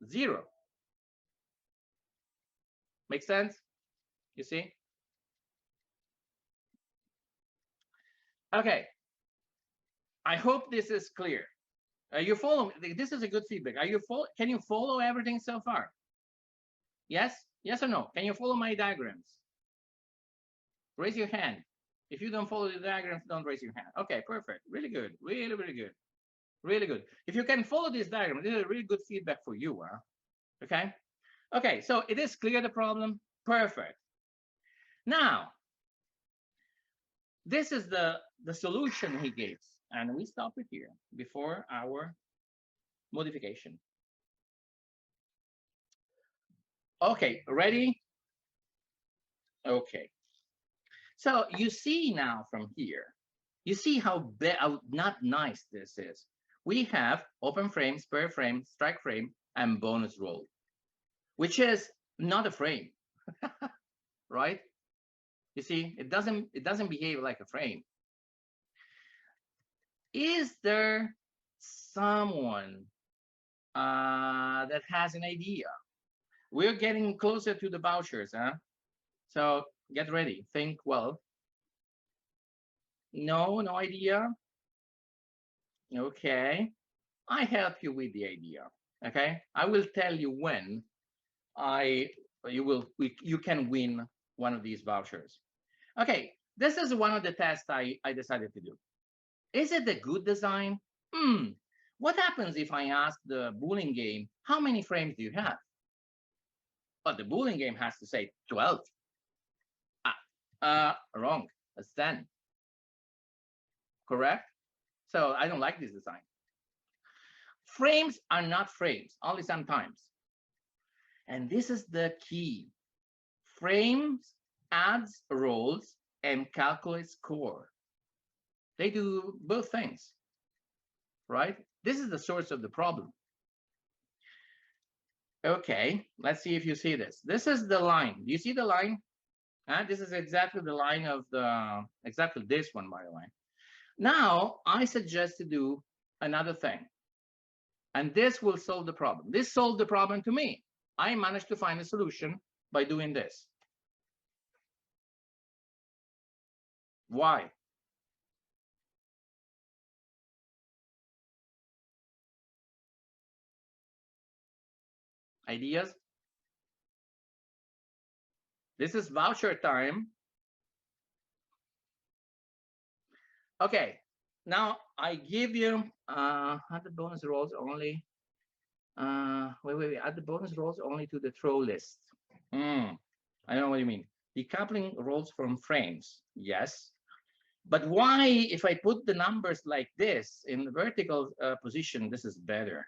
0. Make sense? You see? Okay. I hope this is clear. You follow? This is a good feedback. Are you follow? Can you follow everything so far? Yes? Yes or no? Can you follow my diagrams? Raise your hand. If you don't follow the diagrams, don't raise your hand. Okay, perfect. Really good. Really, really good. Really good. If you can follow this diagram, this is a really good feedback for you. Okay? Okay, so it is clear the problem. Perfect. Now, this is the solution he gives. And we stop it here before our modification. Okay, ready? Okay. So you see now from here, you see how not nice this is. We have open frame, spare frame, strike frame, and bonus roll, which is not a frame, right? You see, it doesn't behave like a frame. Is there someone that has an idea? We're getting closer to the vouchers, huh? So get ready, think well. No idea? Okay, I help you with the idea. Okay, I will tell you when you can win one of these vouchers. Okay, this is one of the tests I decided to do. Is it a good design? What happens if I ask the bowling game, how many frames do you have? But the bowling game has to say 12. Wrong. That's 10. Correct? So I don't like this design. Frames are not frames, only sometimes. And this is the key. Frames adds rolls and calculates score. They do both things, right? This is the source of the problem. Okay, let's see if you see this. This is the line. Do you see the line? This is exactly the line of exactly this one, by the way. Now, I suggest to do another thing. And this will solve the problem. This solved the problem to me. I managed to find a solution by doing this. Why? Ideas? This is voucher time. Okay, now I give you add the bonus rolls only. Wait, add the bonus rolls only to the throw list. I don't know what you mean. Decoupling rolls from frames, yes. But why, if I put the numbers like this in the vertical position, this is better?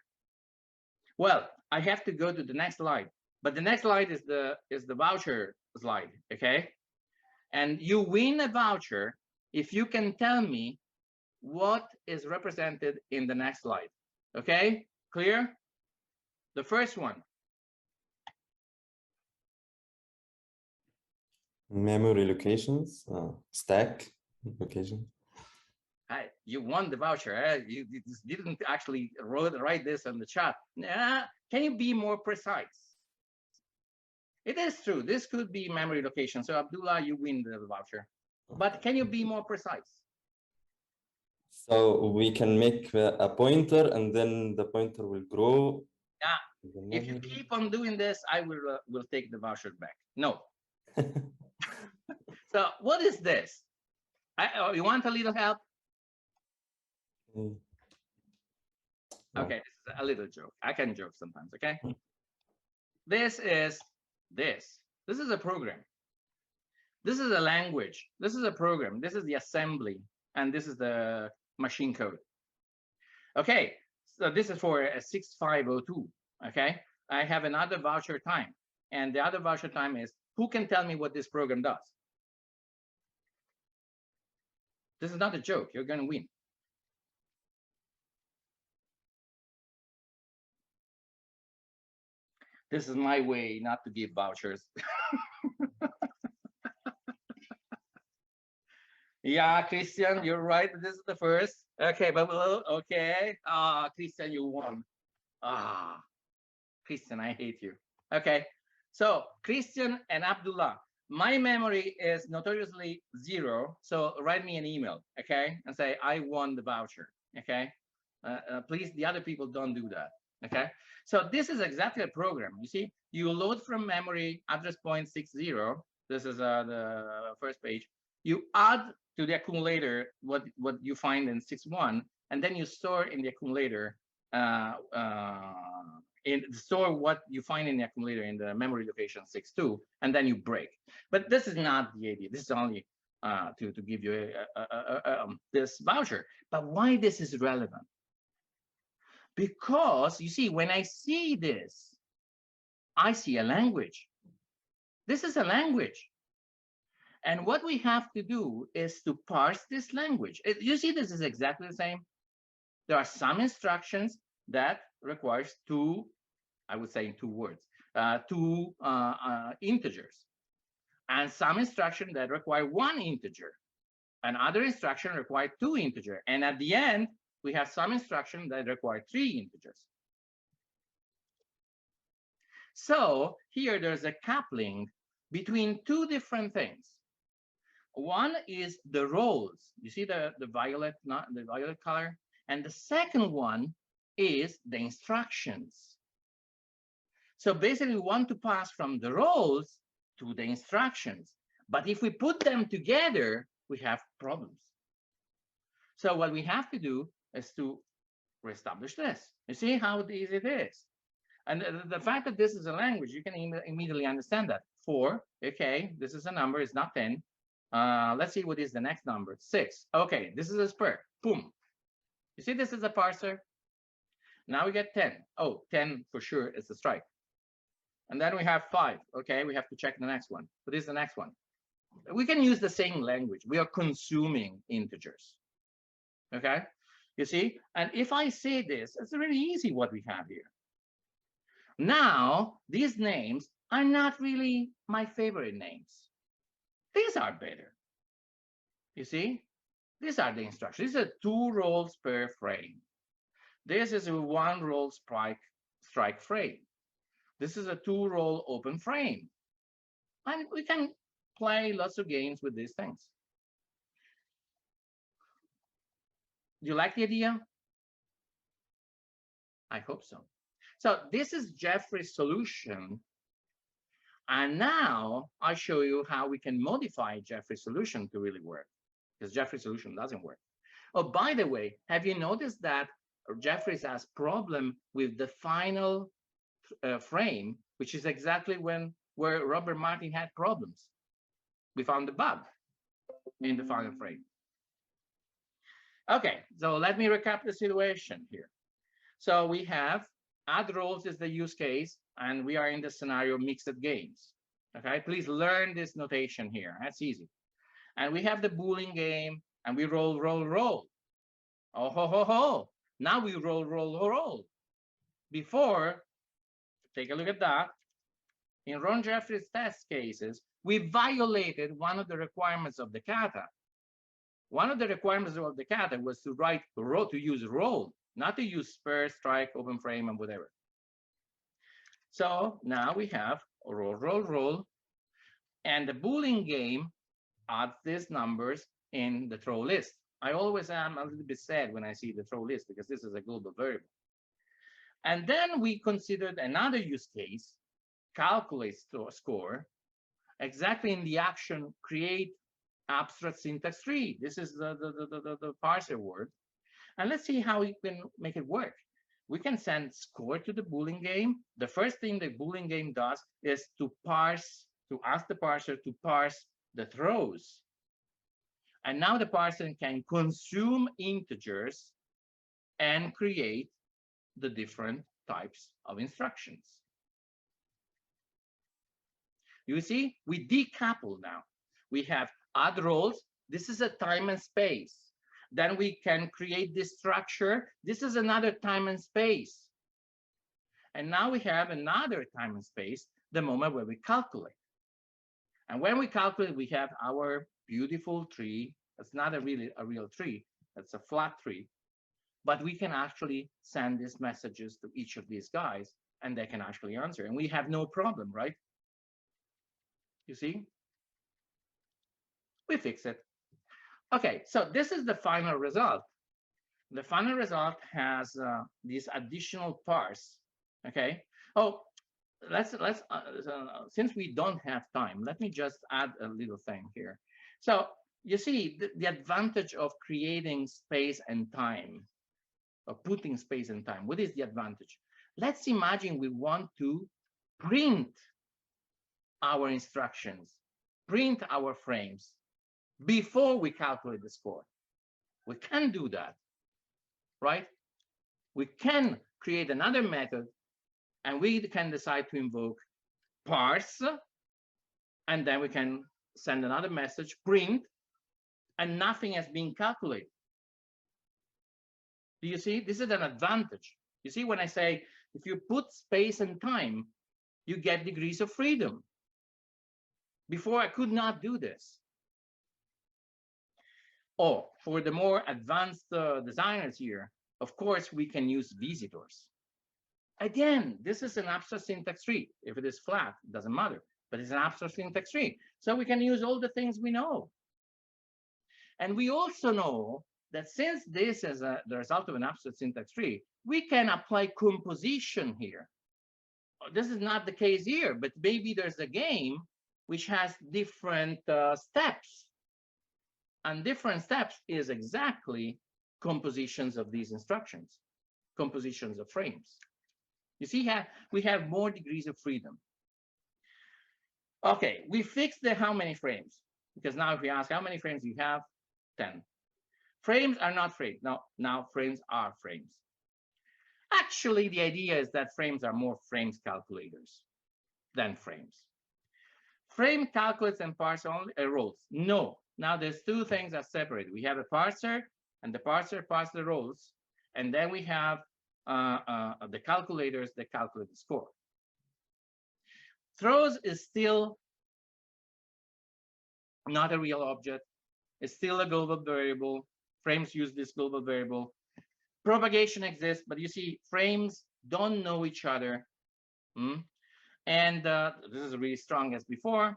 Well, I have to go to the next slide, but the next slide is the voucher slide, okay? And you win a voucher if you can tell me what is represented in the next slide. Okay, clear? The first one. Memory locations, stack location. You won the voucher. You didn't actually write this on the chat. Can you be more precise? It is true. This could be memory location. So Abdullah, you win the voucher. But can you be more precise? So we can make a pointer, and then the pointer will grow. Yeah. If you keep on doing this, I will take the voucher back. No. So what is this? You want a little help? Okay, this is a little joke. I can joke sometimes, okay? This is this. This is a program. This is a language. This is a program. This is the assembly. And this is the machine code. Okay, so this is for a 6502, okay? I have another voucher time. And the other voucher time is, who can tell me what this program does? This is not a joke. You're going to win. This is my way not to give vouchers. Yeah, Christian, you're right. This is the first. Okay, but okay. Christian, you won. Christian, I hate you. Okay, so Christian and Abdullah, my memory is notoriously 0. So write me an email, okay, and say I won the voucher. Okay, please, the other people don't do that. Okay, so this is exactly a program. You see, you load from memory address point 60. This is the first page. You add to the accumulator what you find in 61, and then you store in the accumulator store what you find in the accumulator in the memory location 62, and then you break. But this is not the idea. This is only to give you this voucher. But why this is relevant? Because you see, when I see this, I see a language. This is a language. And what we have to do is to parse this language. You see, this is exactly the same. There are some instructions that requires two, I would say in 2 words, two integers. And some instruction that require 1 integer. Another instruction require 2 integers. And at the end, we have some instruction that require 3 integers. So here there's a coupling between 2 different things. One is the roles. You see the violet, not the violet color, and the second one is the instructions. So basically, we want to pass from the roles to the instructions. But if we put them together, we have problems. So what we have to do is to reestablish this. You see how easy it is. And the fact that this is a language, you can immediately understand that. 4, okay, this is a number, it's not 10. Let's see what is the next number. 6. Okay, this is a square. Boom. You see, this is a parser. Now we get 10. Oh, 10 for sure is a strike. And then we have 5. Okay, we have to check the next one. What is the next one? We can use the same language. We are consuming integers. Okay, you see? And if I say this, it's really easy what we have here. Now, these names are not really my favorite names. These are better. You see? These are the instructions. These are 2 rolls per frame. This is a 1 roll strike frame. This is a 2 roll open frame. And we can play lots of games with these things. Do you like the idea? I hope so. So this is Jeffries' solution. And now I'll show you how we can modify Jeffries' solution to really work, because Jeffries' solution doesn't work. Oh, by the way, have you noticed that Jeffries has problem with the final frame, which is exactly where Robert Martin had problems. We found the bug in the final frame. Okay, so let me recap the situation here. So we have AddRolls is the use case, and we are in the scenario mixed games. Okay, please learn this notation here. That's easy. And we have the Boolean game, and we roll, roll, roll. Oh, ho, ho, ho. Now we roll, roll, roll. Before, take a look at that. In Ron Jeffries' test cases, we violated one of the requirements of the Kata. One of the requirements of the Kata was to write roll, to use roll, not to use spare, strike, open frame, and whatever. So now we have roll, roll, roll, and the Boolean game adds these numbers in the throw list. I always am a little bit sad when I see the throw list because this is a global variable. And then we considered another use case, calculate score, exactly in the action create abstract syntax tree. This is the parser word. And let's see how we can make it work. We can send score to the Boolean game. The first thing the Boolean game does is to ask the parser to parse the throws. And now the parser can consume integers and create the different types of instructions. You see, we decouple now. We have AddRolls. This is a time and space. Then we can create this structure. This is another time and space. And now we have another time and space, the moment where we calculate. And when we calculate, we have our beautiful tree. It's not a real tree. It's a flat tree. But we can actually send these messages to each of these guys, and they can actually answer. And we have no problem, right? You see? We fix it. Okay, so this is the final result. The final result has this additional parse. Okay. Oh, since we don't have time, let me just add a little thing here. So you see the advantage of creating space and time, or putting space and time. What is the advantage? Let's imagine we want to print our instructions, print our frames before we calculate the score. We can do that, right? We can create another method, and we can decide to invoke parse, and then we can send another message, print, and nothing has been calculated. Do you see? This is an advantage. You see, when I say, if you put space and time, you get degrees of freedom. Before, I could not do this. Or for the more advanced designers here, of course, we can use visitors. Again, this is an abstract syntax tree. If it is flat, it doesn't matter, but it's an abstract syntax tree. So we can use all the things we know. And we also know that since this is the result of an abstract syntax tree, we can apply composition here. This is not the case here, but maybe there's a game which has different steps. And different steps is exactly compositions of these instructions, compositions of frames. You see, we have more degrees of freedom. Okay, we fixed the how many frames, because now if we ask how many frames you have, 10. Frames are not frames. Now frames are frames. Actually, the idea is that frames are more frames calculators than frames. Frame calculates and parse only rolls. No. Now there's two things that separate. We have a parser, and the parser parses the rolls, and then we have the calculators that calculate the score. Throws is still not a real object. It's still a global variable. Frames use this global variable. Propagation exists, but you see, frames don't know each other. And this is really strong as before.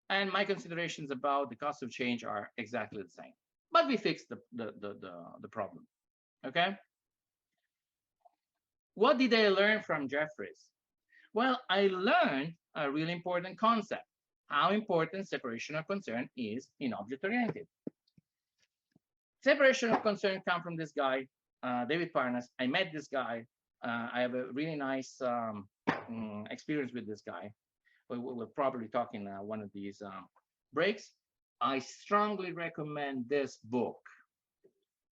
And my considerations about the cost of change are exactly the same. But we fixed the problem. Okay. What did I learn from Jeffries? Well, I learned a really important concept, how important separation of concern is in object-oriented. Separation of concern comes from this guy, David Parnas. I met this guy. I have a really nice experience with this guy. We'll probably talk in one of these breaks. I strongly recommend this book.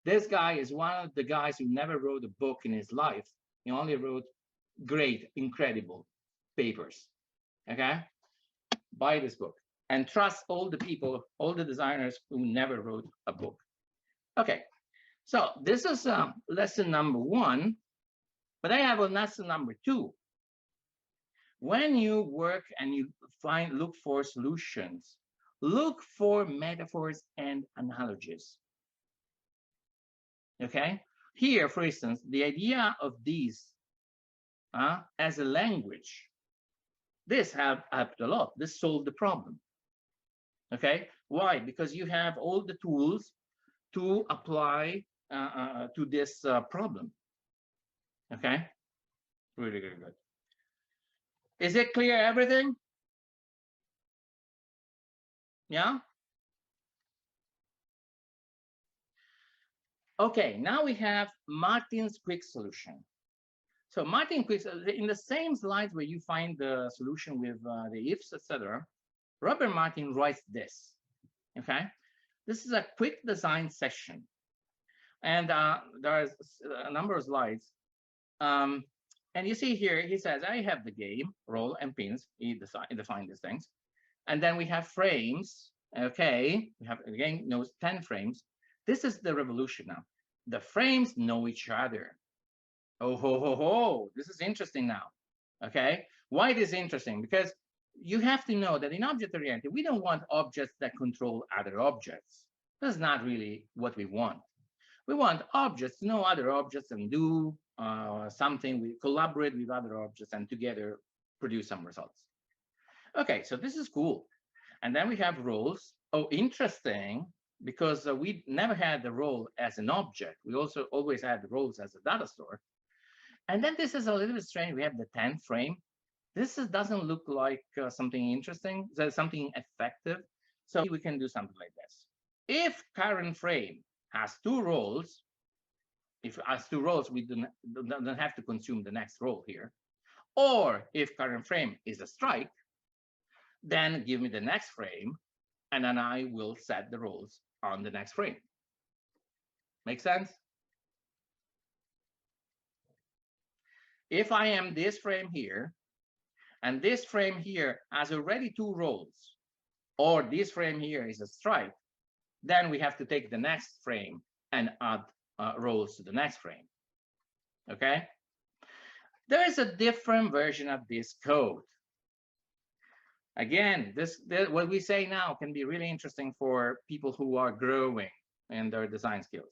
This guy is one of the guys who never wrote a book in his life. He only wrote great, incredible papers. Okay? Buy this book and trust all the people, all the designers who never wrote a book. Okay, so this is lesson number 1, but I have a lesson number 2. When you work and you look for solutions, look for metaphors and analogies. Okay, here, for instance, the idea of these as a language, this helped a lot. This solved the problem. Okay, why? Because you have all the tools to apply to this problem. Okay, really, really good. Is it clear, everything? Yeah? Okay, now we have Martin's quick solution. So Martin quick, in the same slides where you find the solution with the ifs, etc., Robert Martin writes this. Okay, this is a quick design session, and there's a number of slides. And you see here, he says, I have the game, roll and pins. He defined these things. And then we have frames. Okay, we have, again, knows 10 frames. This is the revolution now. The frames know each other. Oh, ho, ho, ho. This is interesting now. Okay, why it is interesting? Because you have to know that in object-oriented, we don't want objects that control other objects. That's not really what we want. We want objects to know other objects and do something. We collaborate with other objects and together produce some results. Okay, so this is cool. And then we have roles. Oh, interesting, because we never had the role as an object. We also always had the roles as a data store. And then this is a little bit strange. We have the 10th frame. This doesn't look like something interesting, something effective. So we can do something like this. If current frame has 2 roles, if it has 2 roles, we don't have to consume the next role here. Or if current frame is a strike, then give me the next frame, and then I will set the roles on the next frame. Make sense? If I am this frame here, and this frame here has already 2 roles, or this frame here is a strike, then we have to take the next frame and add roles to the next frame. Okay? There is a different version of this code. Again, what we say now can be really interesting for people who are growing in their design skills.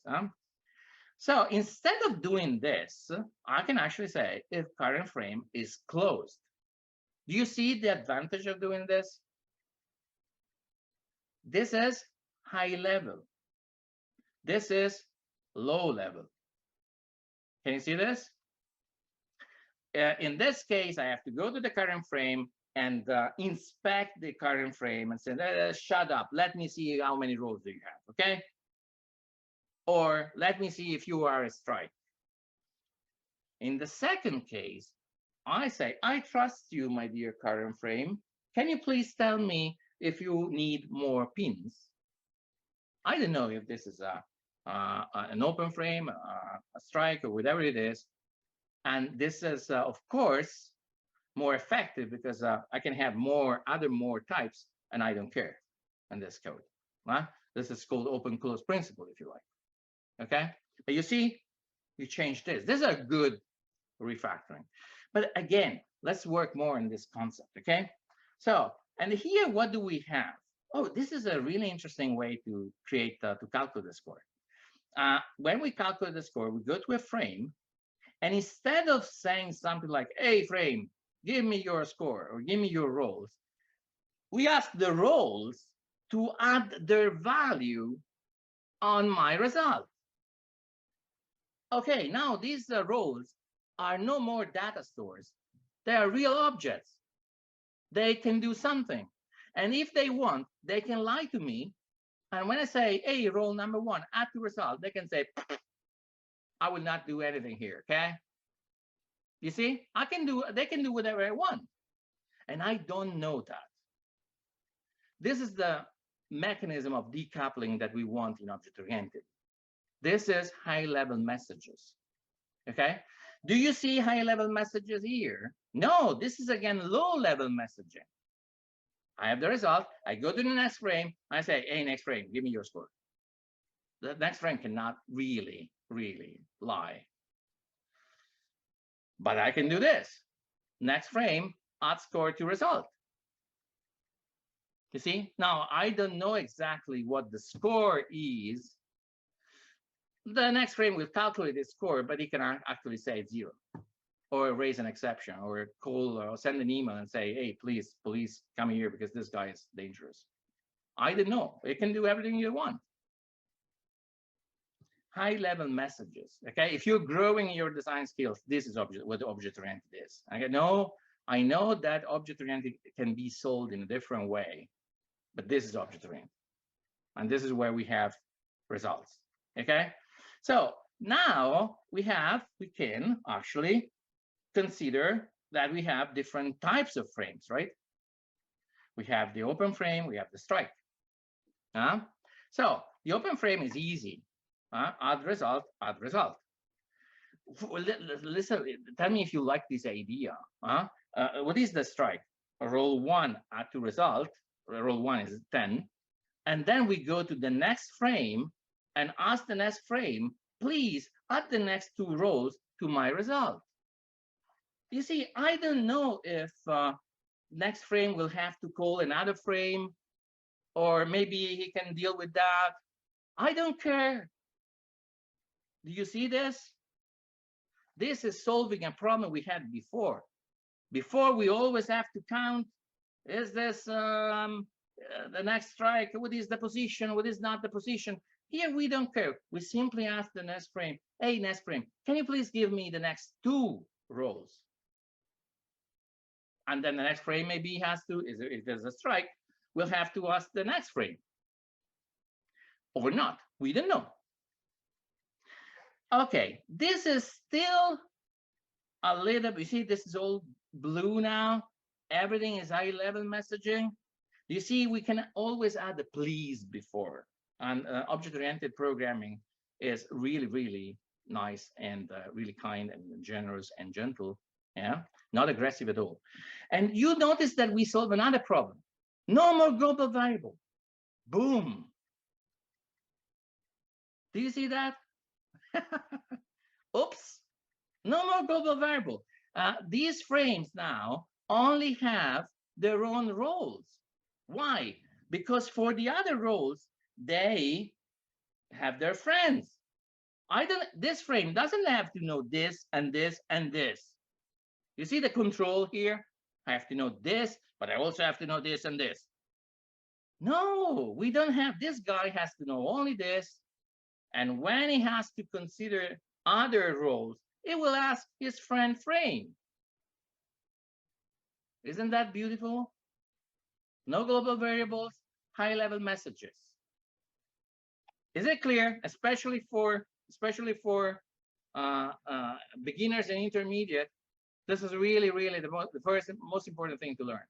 So instead of doing this, I can actually say if current frame is closed. Do you see the advantage of doing this? This is high level. This is low level. Can you see this? In this case, I have to go to the current frame and inspect the current frame and say, shut up, let me see how many rows do you have, okay? Or let me see if you are a strike. In the second case, I say, I trust you, my dear current frame. Can you please tell me if you need more pins? I don't know if this is an open frame, a strike, or whatever it is. And this is, of course, more effective because I can have more types, and I don't care in this code. This is called open-close principle, if you like. Okay? But you see, you change this. This is a good refactoring. But again, let's work more on this concept, okay? So, and here, what do we have? Oh, this is a really interesting way to create, to calculate the score. When we calculate the score, we go to a frame, and instead of saying something like, hey, frame, give me your score or give me your roles, we ask the roles to add their value on my result. Okay, now these roles are no more data stores. They are real objects. they can do something. And if they want, they can lie to me. And when I say, hey, roll number 1, add to result, they can say, I will not do anything here, okay? You see, they can do whatever I want. And I don't know that. This is the mechanism of decoupling that we want in object-oriented. This is high-level messages, okay? Do you see high-level messages here? No, this is again low-level messaging. I have the result. I go to the next frame. I say, hey, next frame, give me your score. The next frame cannot really lie. But I can do this. Next frame, add score to result. You see? Now, I don't know exactly what the score is. The next frame will calculate the score, but it can actually say it's 0. Or raise an exception, or call or send an email and say, hey, please, police, come here because this guy is dangerous. I don't know. It can do everything you want. High-level messages, okay? If you're growing your design skills, this is what object-oriented is. I know that object-oriented can be sold in a different way, but this is object-oriented. And this is where we have results, okay? So now we can actually consider that we have different types of frames, right? We have the open frame, we have the strike. So the open frame is easy. Add result, add result. Listen, tell me if you like this idea. What is the strike? Roll 1, add to result. Roll 1 is 10. And then we go to the next frame and ask the next frame, please add the next 2 rows to my result. You see, I don't know if next frame will have to call another frame, or maybe he can deal with that. I don't care. Do you see this? This is solving a problem we had before. Before, we always have to count, is this the next strike? What is the position? What is not the position? Here, we don't care. We simply ask the next frame, hey, next frame, can you please give me the next 2 rows? And then the next frame maybe has to, if there's a strike, we'll have to ask the next frame. Or not, we don't know. Okay, this is still a little, you see, this is all blue now. Everything is high-level messaging. You see, we can always add a please before. And object-oriented programming is really nice and really kind and generous and gentle. Yeah, not aggressive at all. And you notice that we solve another problem. No more global variable. Boom. Do you see that? Oops. No more global variable. These frames now only have their own roles. Why? Because for the other roles, they have their friends. This frame doesn't have to know this and this and this. You see the control here? I have to know this, but I also have to know this and this. No, we don't have. This guy has to know only this. And when he has to consider other roles, it will ask his friend frame. Isn't that beautiful? No global variables, high-level messages. Is it clear? Especially for beginners and intermediate. This is really the first most important thing to learn.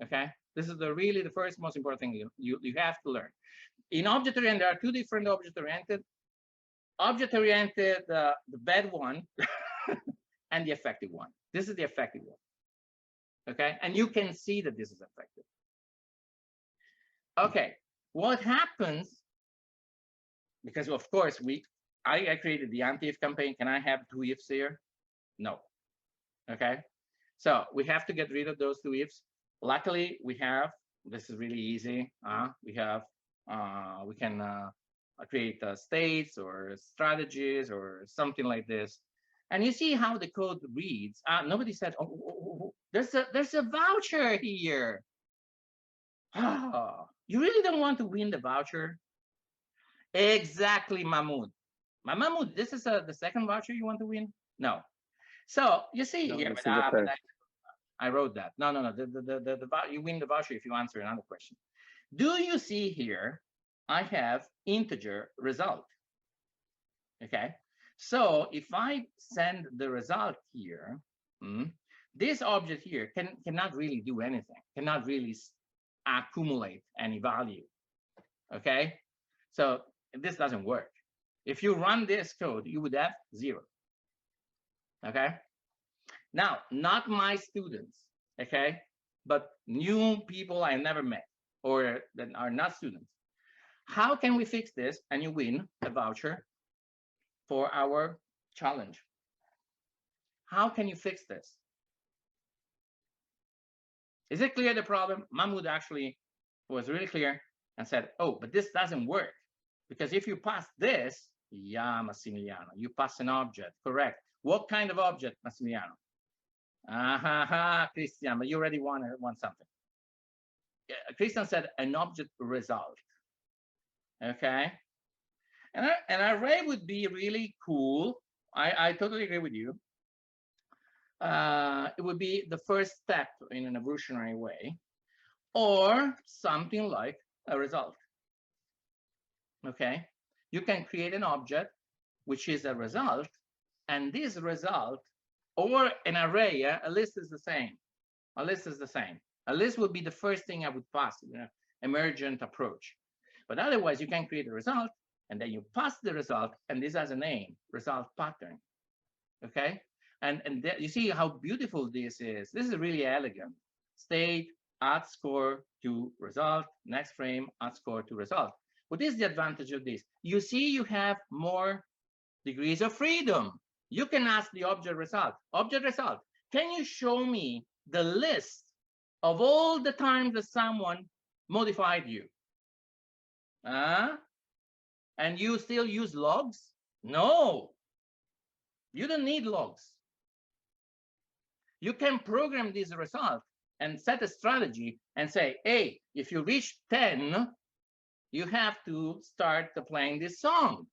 Okay, this is really the first most important thing you have to learn. In object-oriented, there are 2 different object-oriented. Object-oriented, the bad one, and the effective one. This is the effective one. Okay, and you can see that this is effective. Okay, what happens? Because of course I created the anti-if campaign. Can I have 2 ifs here? No. Okay, so we have to get rid of those 2 ifs. Luckily, we have. This is really easy. We can create states or strategies or something like this. And you see how the code reads. Nobody said, oh, there's a voucher here. You really don't want to win the voucher? Exactly, Mahmoud. Mahmoud, this is the second voucher you want to win? No. So you see here, I wrote that. No. You win the voucher if you answer another question. Do you see here? I have integer result. Okay. So if I send the result here, this object here cannot really do anything, cannot really accumulate any value. Okay. So this doesn't work. If you run this code, you would have 0. Okay. Now, not my students, okay, but new people I never met or that are not students. How can we fix this and you win a voucher for our challenge? How can you fix this? Is it clear the problem? Mahmoud actually was really clear and said, oh, but this doesn't work. Because if you pass this, yeah, Massimiliano, you pass an object, correct. What kind of object, Massimiliano? Christian, but you already want something. Yeah, Christian said an object result. Okay. And an array would be really cool. I totally agree with you. It would be the first step in an evolutionary way, or something like a result. Okay. You can create an object which is a result, and this result, or an array, yeah? A list is the same. A list is the same. A list would be the first thing I would pass, emergent approach. But otherwise, you can create a result, and then you pass the result, and this has a name, result pattern. Okay? And you see how beautiful this is. This is really elegant. State, add score to result, next frame, add score to result. What is the advantage of this? You see, you have more degrees of freedom. You can ask the object result, can you show me the list of all the times that someone modified you? And you still use logs? No, you don't need logs. You can program this result and set a strategy and say, hey, if you reach 10, you have to start playing this song.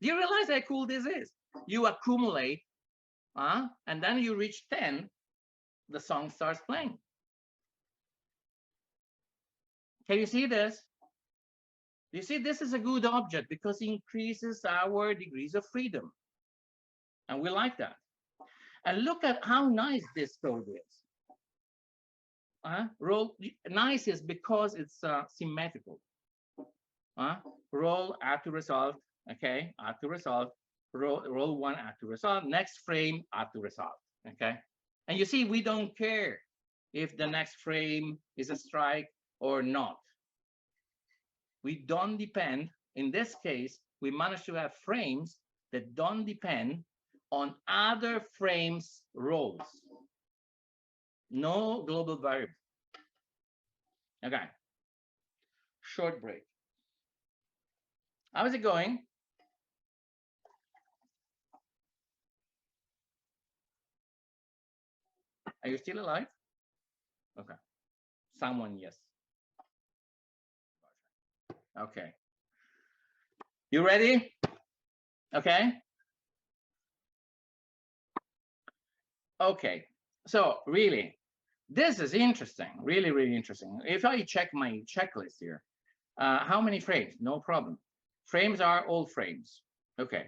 Do you realize how cool this is? You accumulate, and then you reach 10, the song starts playing. Can you see this? You see, this is a good object because it increases our degrees of freedom. And we like that. And look at how nice this code is. Nice is because it's symmetrical. Roll, add to result, okay, add to result, roll 1, add to result, next frame, add to result, okay? And you see, we don't care if the next frame is a strike or not. We don't depend, in this case, we managed to have frames that don't depend on other frames' rolls. No global variable. Okay. Short break. How is it going? Are you still alive? Okay. Someone, yes. Okay. You ready? Okay. Okay. So really, this is interesting. Really, really interesting. If I check my checklist here, how many frames? No problem. Frames are all frames. Okay.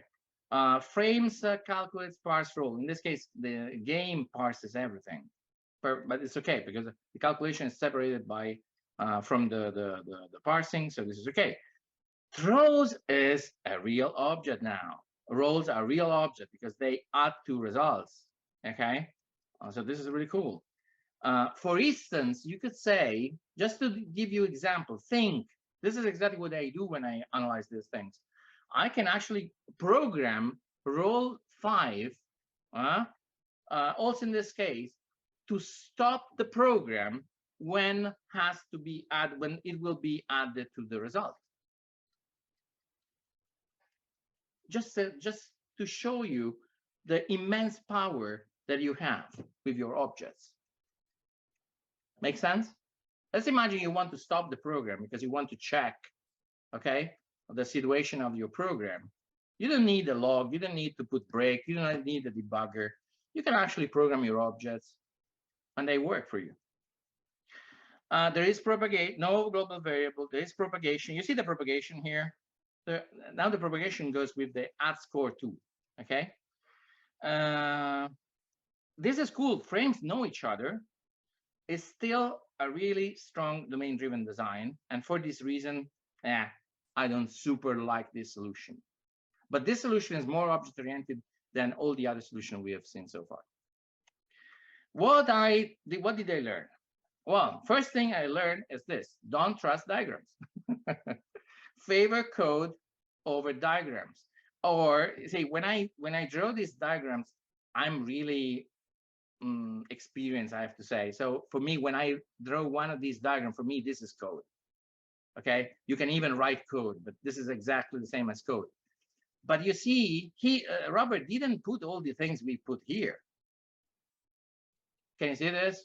Frames calculates parse roll. In this case, the game parses everything, but it's okay because the calculation is separated by from the parsing, so this is okay. Throws is a real object now. Rolls are real object because they add to results. Okay, so this is really cool. For instance, you could say, just to give you example, think. This is exactly what I do when I analyze these things. I can actually program roll 5, also in this case, to stop the program when it will be added to the result. Just to show you the immense power that you have with your objects. Make sense? Let's imagine you want to stop the program because you want to check, okay, the situation of your program. You don't need a log. You don't need to put break. You don't need a debugger. you can actually program your objects and they work for you. There is no global variable. There is propagation. You see the propagation here. Now the propagation goes with the add score too. Okay. This is cool. Frames know each other. It's still a really strong domain-driven design, and for this reason, I don't super like this solution. But this solution is more object-oriented than all the other solutions we have seen so far. What did I learn? Well, first thing I learned is this: don't trust diagrams. Favor code over diagrams. Or say when I draw these diagrams, I'm really experienced, I have to say. So for me, when I draw one of these diagrams, for me, this is code. Okay, you can even write code, but this is exactly the same as code. But you see, Robert didn't put all the things we put here. Can you see this?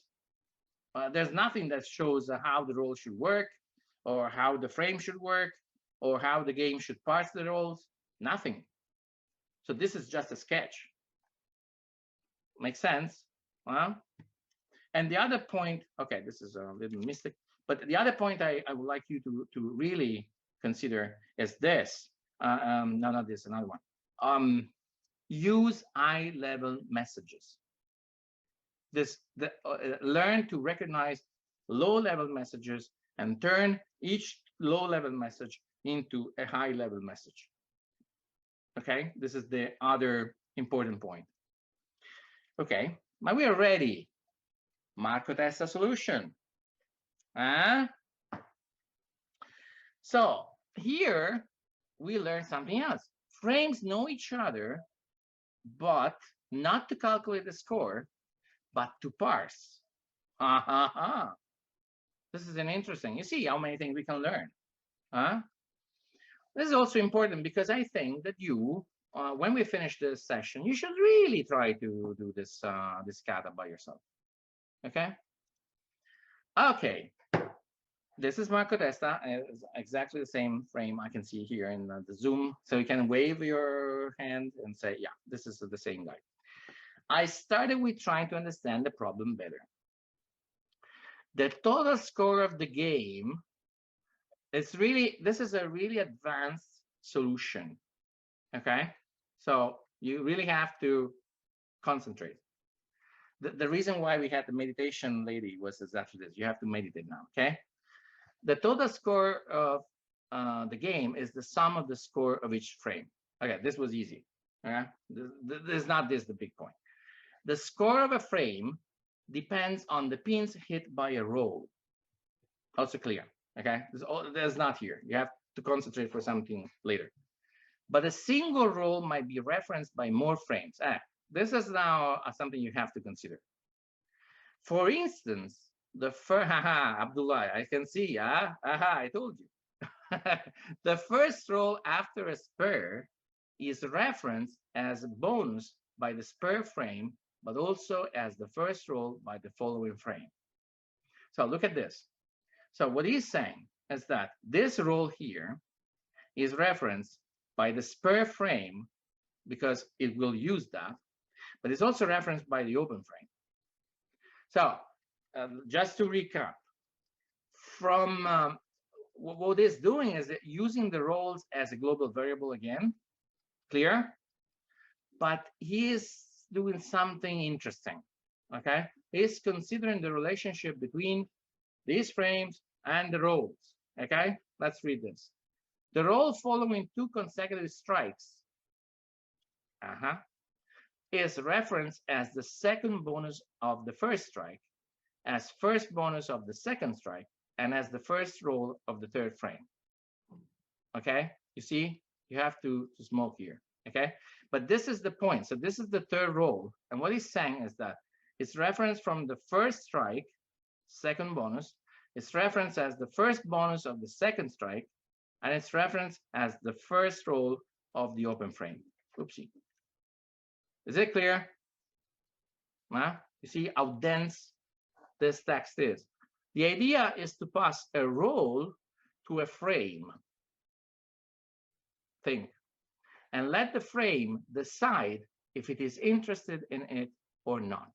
There's nothing that shows how the role should work, or how the frame should work, or how the game should parse the roles. Nothing. So this is just a sketch. Makes sense? And the other point, okay, this is a little mistake, but the other point I would like you to really consider is this. No, not this, another one. Use eye-level messages. Learn to recognize low-level messages and turn each low-level message into a high-level message. Okay, this is the other important point. Okay, now we are ready. Marco Testa solution. So here we learn something else. Frames know each other, but not to calculate the score, but to parse. This is an interesting. You see how many things we can learn. This is also important because I think that you, when we finish this session, you should really try to do this kata by yourself. Okay. Okay. This is Marco Testa. It's exactly the same frame I can see here in the Zoom. So you can wave your hand and say, yeah, this is the same guy. I started with trying to understand the problem better. The total score of the game is really, this is a really advanced solution. Okay. So you really have to concentrate. The reason why we had the meditation lady was exactly this. You have to meditate now. Okay. The total score of the game is the sum of the score of each frame. Okay, this was easy. Okay, this is not the big point. The score of a frame depends on the pins hit by a roll. Also clear. Okay, there's not here. You have to concentrate for something later. But a single roll might be referenced by more frames. This is now something you have to consider. For instance, the first, Abdullah, I can see, I told you. The first roll after a spur is referenced as a bonus by the spur frame, but also as the first roll by the following frame. So look at this. So what he's saying is that this roll here is referenced by the spur frame because it will use that, but it's also referenced by the open frame. So just to recap, from what it's doing is using the roles as a global variable again, clear? But he is doing something interesting, okay? He's considering the relationship between these frames and the roles, okay? Let's read this. The roll following two consecutive strikes is referenced as the second bonus of the first strike, as first bonus of the second strike, and as the first roll of the third frame. Okay, you see, you have to smoke here. Okay, but this is the point. So this is the third roll, and what he's saying is that it's referenced from the first strike, second bonus. It's referenced as the first bonus of the second strike, and it's referenced as the first roll of the open frame. Oopsie. Is it clear? You see how dense this text is. The idea is to pass a roll to a frame. Think. And let the frame decide if it is interested in it or not.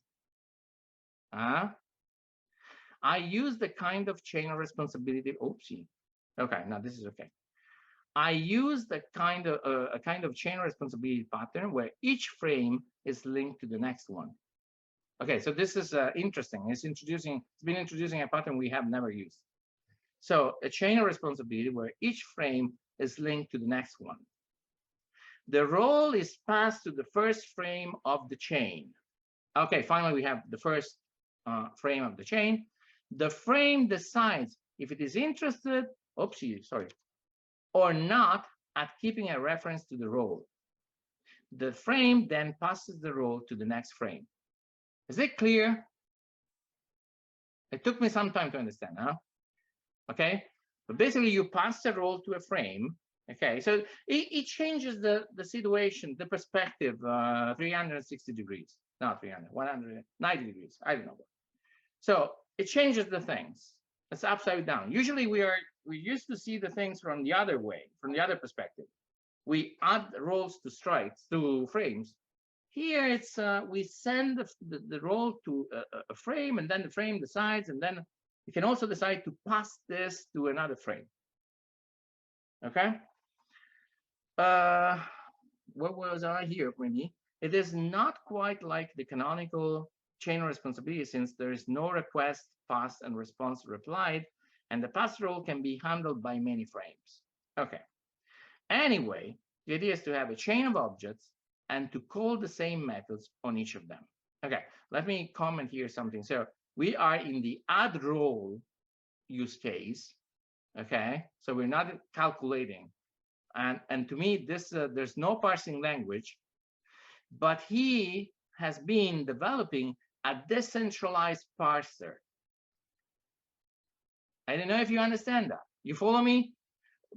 I use the kind of chain of responsibility. Oopsie. Okay, now this is okay. I use the kind of a kind of chain of responsibility pattern where each frame is linked to the next one. Okay, so this is interesting. It's been introducing a pattern we have never used. So a chain of responsibility where each frame is linked to the next one. The role is passed to the first frame of the chain. Okay, finally we have the first frame of the chain. The frame decides if it is interested, or not at keeping a reference to the role. The frame then passes the role to the next frame. Is it clear? It took me some time to understand, huh? Okay, but basically you pass the role to a frame. Okay, so it changes the situation, the perspective 360 degrees, not 300, 190 degrees, I don't know. So it changes the things. It's upside down. Usually we used to see the things from the other way, from the other perspective. We add roles to strikes, to frames. Here it's we send the role to a frame, and then the frame decides, and then you can also decide to pass this to another frame. Okay. What was I here, Wendy? It is not quite like the canonical chain of responsibility, since there is no request, pass, and response replied, and the pass role can be handled by many frames. Okay. Anyway, the idea is to have a chain of objects and to call the same methods on each of them. Okay, let me comment here something. So we are in the AddRoll use case. Okay, so we're not calculating. And to me, this there's no parsing language, but he has been developing a decentralized parser. I don't know if you understand that. You follow me?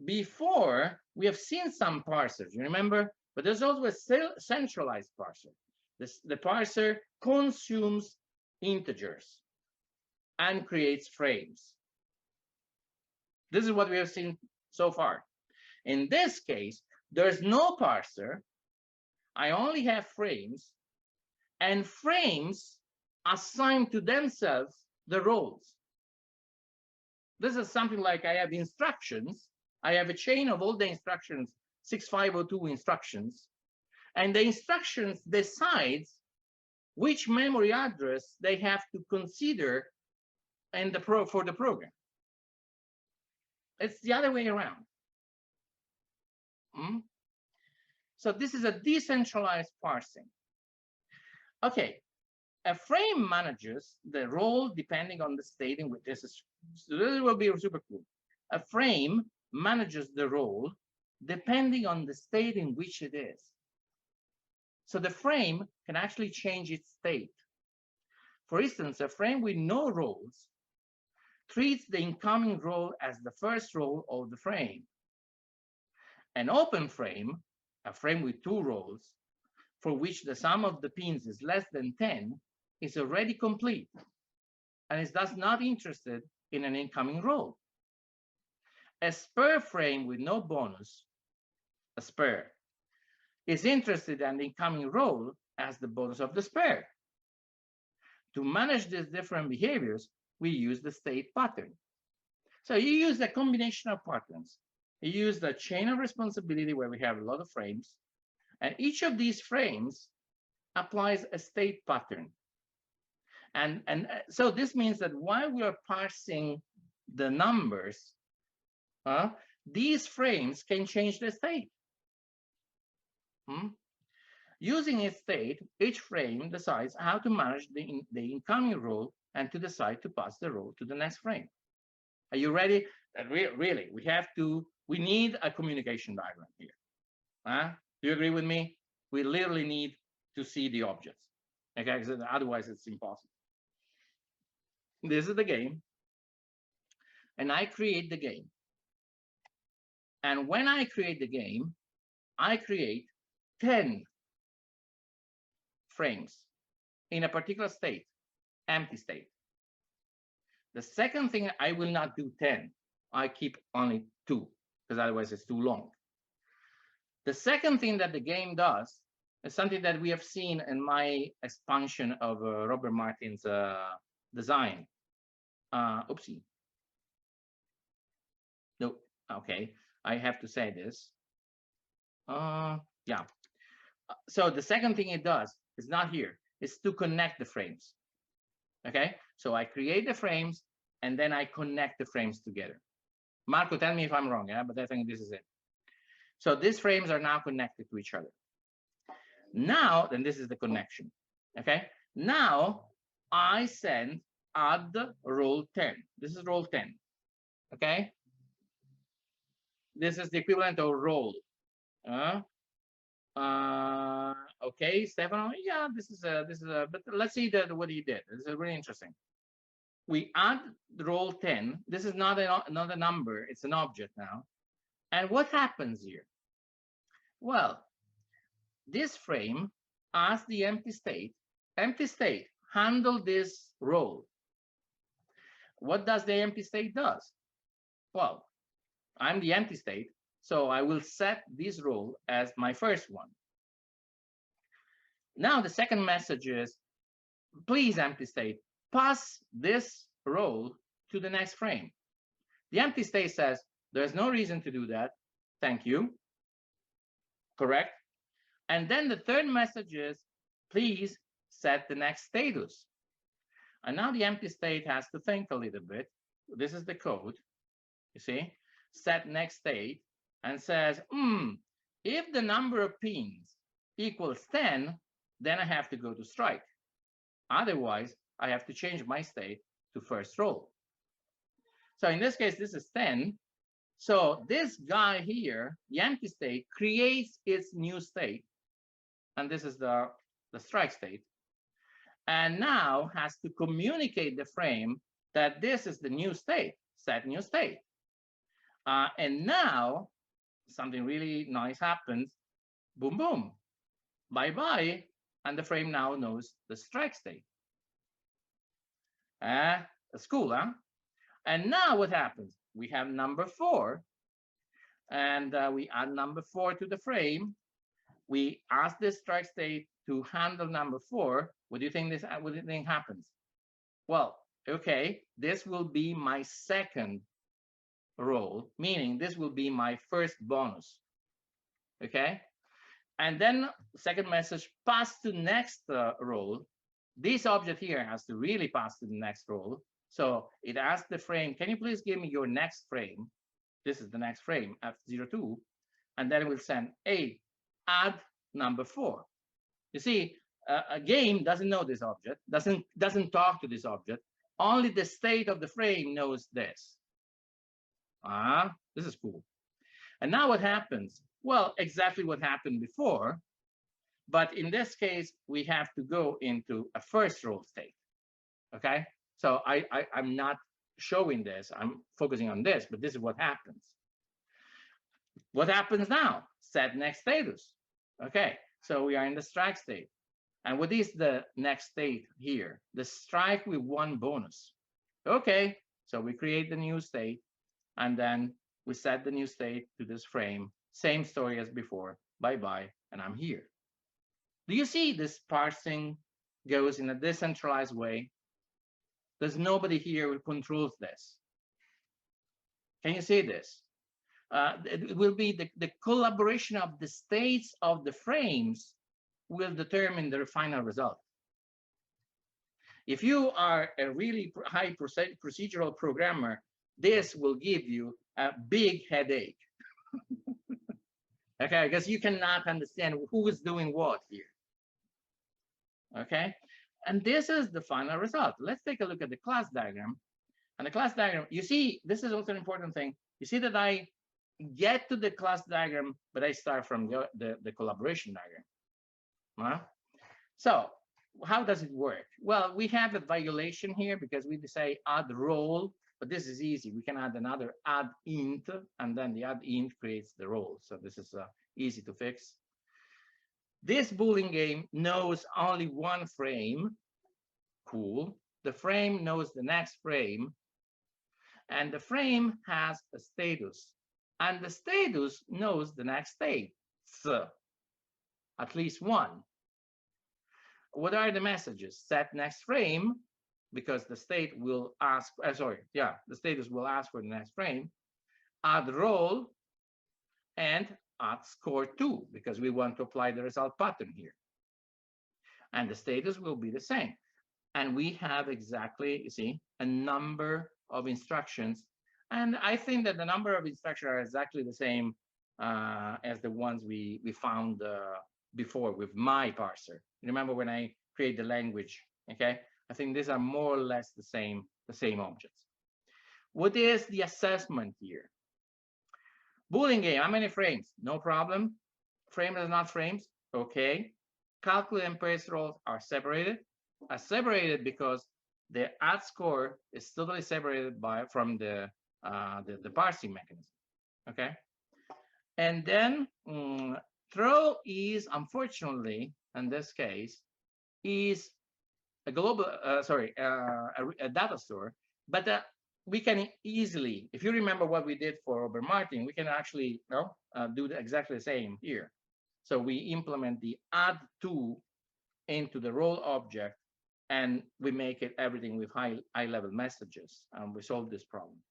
Before, we have seen some parsers, you remember? But there's also a centralized parser. The parser consumes integers and creates frames. This is what we have seen so far. In this case, there's no parser. I only have frames, and frames assign to themselves the roles. This is something like I have instructions. I have a chain of all the instructions, 6502 instructions, and the instructions decides which memory address they have to consider in for the program. It's the other way around. So this is a decentralized parsing. Okay, a frame manages the role depending on the state in which this is. So this will be super cool. A frame manages the role depending on the state in which it is. So the frame can actually change its state. For instance, a frame with no roles treats the incoming role as the first role of the frame. An open frame, a frame with 2 roles, for which the sum of the pins is less than 10, is already complete and is thus not interested in an incoming role. A spare frame with no bonus, a spare, is interested in the incoming role as the bonus of the spare. To manage these different behaviors, we use the state pattern. So you use a combination of patterns. You use the chain of responsibility where we have a lot of frames, and each of these frames applies a state pattern. And so this means that while we are parsing the numbers, these frames can change the state. Using its state, each frame decides how to manage the incoming role and to decide to pass the role to the next frame. Are you ready? Really, we need a communication diagram here. Do you agree with me? We literally need to see the objects. Okay, because otherwise it's impossible. This is the game, and I create the game. And when I create the game, I create 10 frames in a particular state, empty state. The second thing, I will not do 10. I keep only 2, because otherwise it's too long. The second thing that the game does It's something that we have seen in my expansion of Robert Martin's design. Oopsie. No, okay, I have to say this. Yeah. So the second thing it does is not here. It's to connect the frames. Okay, so I create the frames and then I connect the frames together. Marco, tell me if I'm wrong, yeah, but I think this is it. So these frames are now connected to each other. Now, then this is the connection. Okay, now I send add roll 10. This is roll 10. Okay, this is the equivalent of roll. Okay, Stefano. Yeah, this is a. But let's see what he did. This is really interesting. We add roll 10. This is not a number. It's an object now. And what happens here? Well, this frame as the empty state. Empty state handle this roll. What does the empty state does? Well, I'm the empty state, so I will set this roll as my first one. Now the second message is, please empty state, pass this roll to the next frame. The empty state says, there's no reason to do that. Thank you. Correct? And then the third message is, please set the next status. And now the empty state has to think a little bit. This is the code, you see, set next state and says, if the number of pins equals 10, then I have to go to strike. Otherwise, I have to change my state to first roll. So in this case, this is 10. So this guy here, the empty state, creates its new state. And this is the strike state. And now has to communicate the frame that this is the new state, set new state. And now something really nice happens. Boom, boom. Bye-bye. And the frame now knows the strike state. That's cool, huh? And now what happens? We have number 4. And we add number 4 to the frame. We ask this strike state to handle number 4. What do you think happens? Well, okay, this will be my second roll, meaning this will be my first bonus. Okay, and then second message, pass to next roll. This object here has to really pass to the next roll. So it asks the frame, can you please give me your next frame? This is the next frame, F02. And then we'll send, hey, add number 4. You see, a game doesn't know this object, doesn't talk to this object. Only the state of the frame knows this. This is cool. And now what happens? Well, exactly what happened before. But in this case, we have to go into a first roll state. Okay, so I'm not showing this. I'm focusing on this, but this is what happens. What happens now? Set next status. Okay, so we are in the strike state. And what is the next state here? The strike with 1 bonus. Okay, so we create the new state, and then we set the new state to this frame. Same story as before. Bye-bye, and I'm here. Do you see this parsing goes in a decentralized way? There's nobody here who controls this. Can you see this? It will be the collaboration of the states of the frames will determine the final result. If you are a really high procedural programmer, this will give you a big headache. Okay, because you cannot understand who is doing what here. Okay, and this is the final result. Let's take a look at the class diagram. And the class diagram, you see, this is also an important thing. You see that I get to the class diagram, but I start from the collaboration diagram. So how does it work? Well, we have a violation here because we say AddRoll, but this is easy. We can add another add int, and then the add int creates the roll. So this is easy to fix. This Boolean game knows only 1 frame. Cool. The frame knows the next frame, and the frame has a status, and the status knows the next state. So at least one. What are the messages? Set next frame, because the state will ask, the status will ask for the next frame, AddRoll, and add score 2, because we want to apply the result pattern here. And the status will be the same. And we have exactly, you see, a number of instructions. And I think that the number of instructions are exactly the same as the ones we found before with my parser. Remember when I create the language, okay? I think these are more or less the same objects. What is the assessment here? Boolean game, how many frames? No problem. Frame is not frames, okay. Calculate and paste rolls are separated. Are separated because the add score is totally separated from the parsing mechanism, okay. And then throw is, unfortunately, in this case, is a global, a data store, but we can easily, if you remember what we did for Obermartin, we can actually do exactly the same here. So we implement the add2 into the roll object, and we make it everything with high-level messages, and we solve this problem.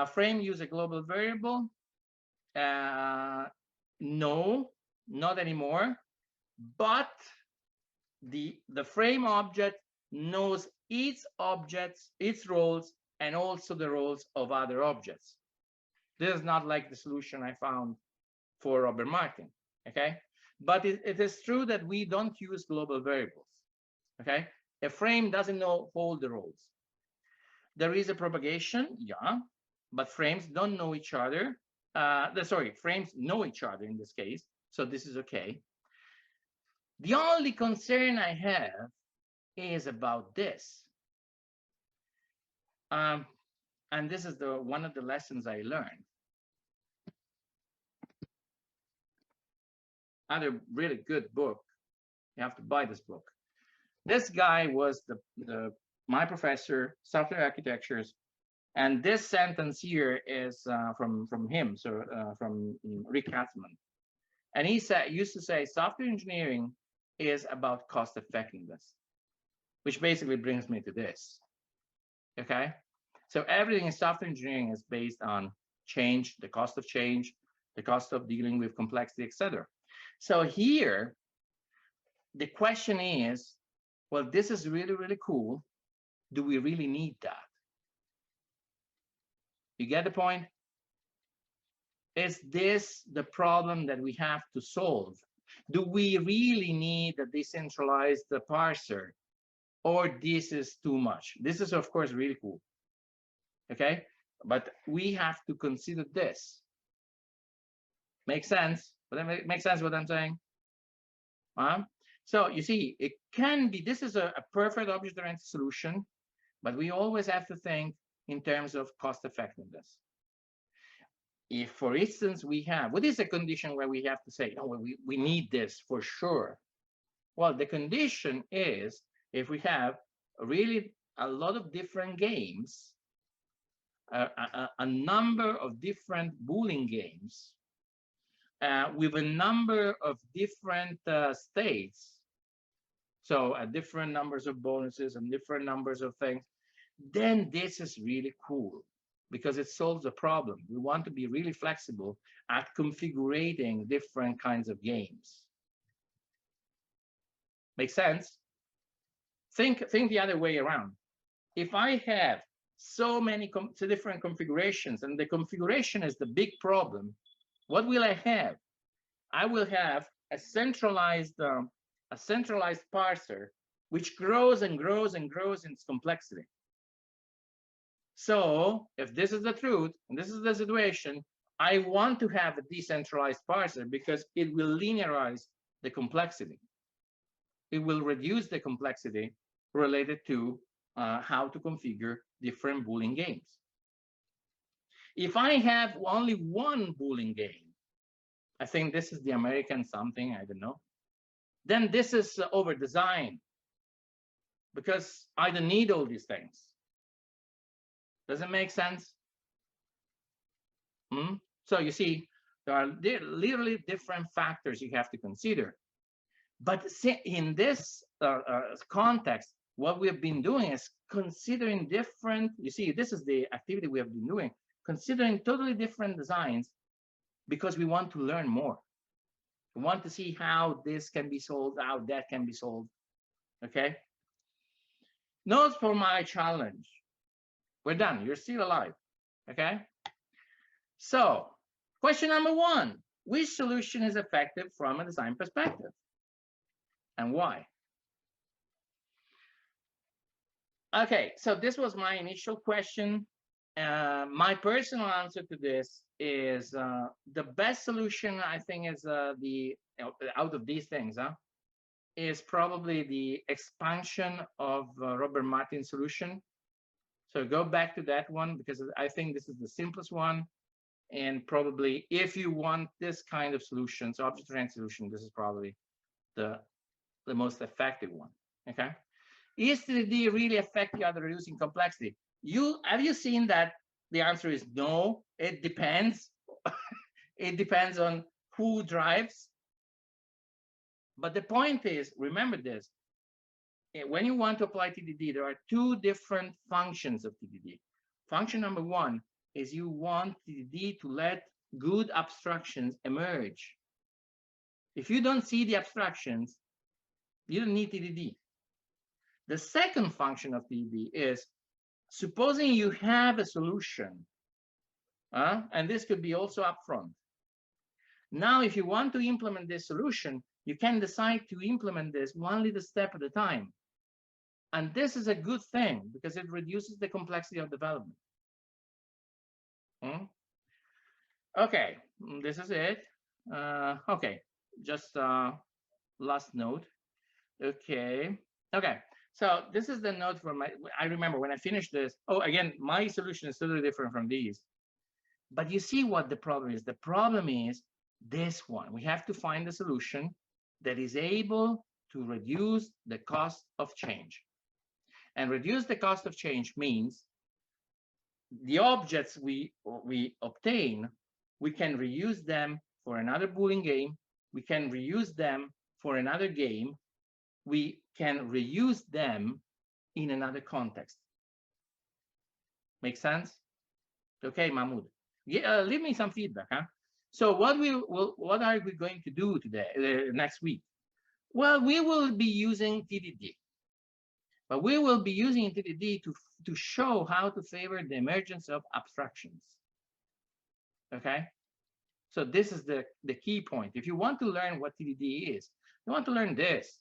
Frame use a global variable. No, not anymore. But the frame object knows its objects, its roles, and also the roles of other objects. This is not like the solution I found for Obermartin, okay? But it is true that we don't use global variables, okay? A frame doesn't know all the roles. There is a propagation, yeah, but frames don't know each other. Frames know each other in this case, so this is okay. The only concern I have is about this. And this is one of the lessons I learned. Another really good book. You have to buy this book. This guy was my professor, software architectures, and this sentence here is from him, so from Rick Katzman. And he used to say, software engineering is about cost effectiveness, which basically brings me to this. Okay, so everything in software engineering is based on change, the cost of change, the cost of dealing with complexity, etc. So here, the question is, well, this is really, really cool. Do we really need that? You get the point? Is this the problem that we have to solve? Do we really need a decentralized parser, or this is too much? This is, of course, really cool. Okay, but we have to consider this. Make sense? Make sense what I'm saying? So you see, it can be, this is a perfect object-oriented solution, but we always have to think in terms of cost effectiveness. If, for instance, we have, what is the condition where we have to say, oh, we need this for sure? Well, the condition is if we have really a lot of different games, a number of different Boolean games, with a number of different states, so different numbers of bonuses and different numbers of things, then this is really cool because it solves a problem. We want to be really flexible at configuring different kinds of games. Make sense? Think the other way around. If I have so many different configurations and the configuration is the big problem, what will I have? I will have a centralized parser which grows and grows and grows in its complexity. So if this is the truth and this is the situation, I want to have a decentralized parser because it will linearize the complexity. It will reduce the complexity related to how to configure different Boolean games. If I have only one Boolean game, I think this is the American something, I don't know, then this is over-designed because I don't need all these things. Does it make sense? So you see, there are literally different factors you have to consider. But in this context, what we have been doing is considering different, you see, this is the activity we have been doing, considering totally different designs because we want to learn more. We want to see how this can be solved, how that can be solved, okay? Notes for my challenge. We're done, you're still alive, okay? So, question number 1, which solution is effective from a design perspective? And why? Okay, so this was my initial question. My personal answer to this is the best solution, I think, is out of these things, is probably the expansion of Robert Martin's solution. So go back to that one because I think this is the simplest one. And probably if you want this kind of solution, so object-oriented solution, this is probably the most effective one, okay? Is 3D really effective at reducing complexity? Have you seen that the answer is no, it depends. It depends on who drives. But the point is, remember this, when you want to apply TDD, there are 2 different functions of TDD. Function number 1 is you want TDD to let good abstractions emerge. If you don't see the abstractions, you don't need TDD. The second function of TDD is, supposing you have a solution, and this could be also upfront. Now, if you want to implement this solution, you can decide to implement this one little step at a time. And this is a good thing because it reduces the complexity of development. Okay, this is it. Okay, just last note. Okay. So this is the note for I remember when I finished this. Oh, again, my solution is totally different from these. But you see what the problem is. The problem is this one. We have to find a solution that is able to reduce the cost of change. And reduce the cost of change means the objects we obtain, we can reuse them for another Boolean game. We can reuse them for another game. We can reuse them in another context. Make sense? Okay, Mahmoud. Yeah, leave me some feedback, huh? So what are we going to do today, next week? Well, we will be using TDD, but we will be using TDD to show how to favor the emergence of abstractions. Okay, so this is the key point. If you want to learn what TDD is, you want to learn this.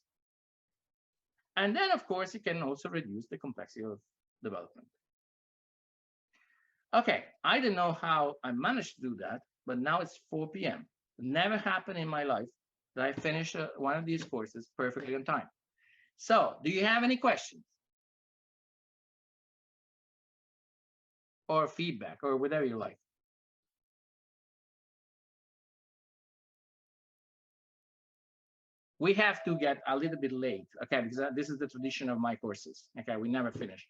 And then, of course, it can also reduce the complexity of development. Okay, I don't know how I managed to do that, but now it's 4 p.m. It never happened in my life that I finished one of these courses perfectly on time. So, do you have any questions? Or feedback, or whatever you like? We have to get a little bit late, okay, because this is the tradition of my courses. Okay, we never finish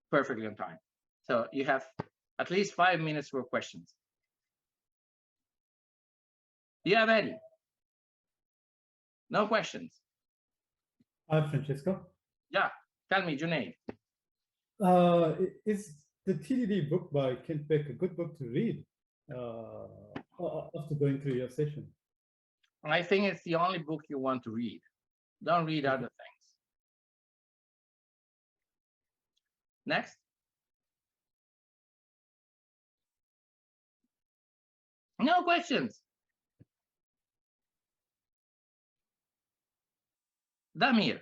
perfectly on time. So you have at least 5 minutes for questions. Do you have any? No questions? Hi, Francesco. Yeah, tell me, Junaid. Is the TDD book by Kent Beck a good book to read after going through your session? I think it's the only book you want to read. Don't read other things. Next. No questions. Damir.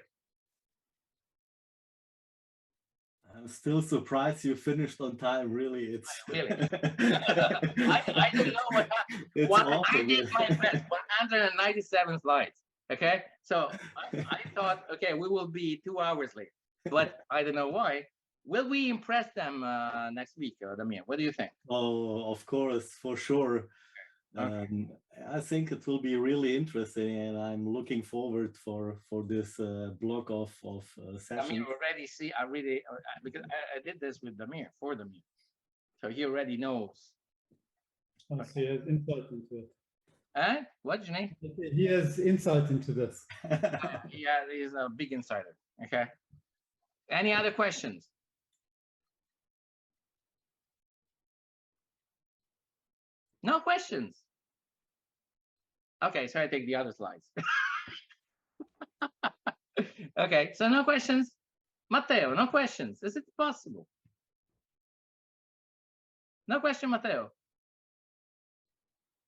I'm still surprised you finished on time. Really, it's Really? I don't know what happened. It's awesome. I did my best. 197 slides. Okay, so I thought, okay, we will be 2 hours late, but I don't know why. Will we impress them next week, Damir? What do you think? Oh, of course, for sure. Okay. I think it will be really interesting, and I'm looking forward for this block of sessions. Damir already see. I really because I did this with Damir for Damir, so he already knows. I see, it's insight into it. What's your name? He has insight into this. Yeah, he's a big insider. Okay. Any other questions? No questions. Okay, so I take the other slides. Okay, so no questions. Matteo, no questions. Is it possible? No question, Matteo.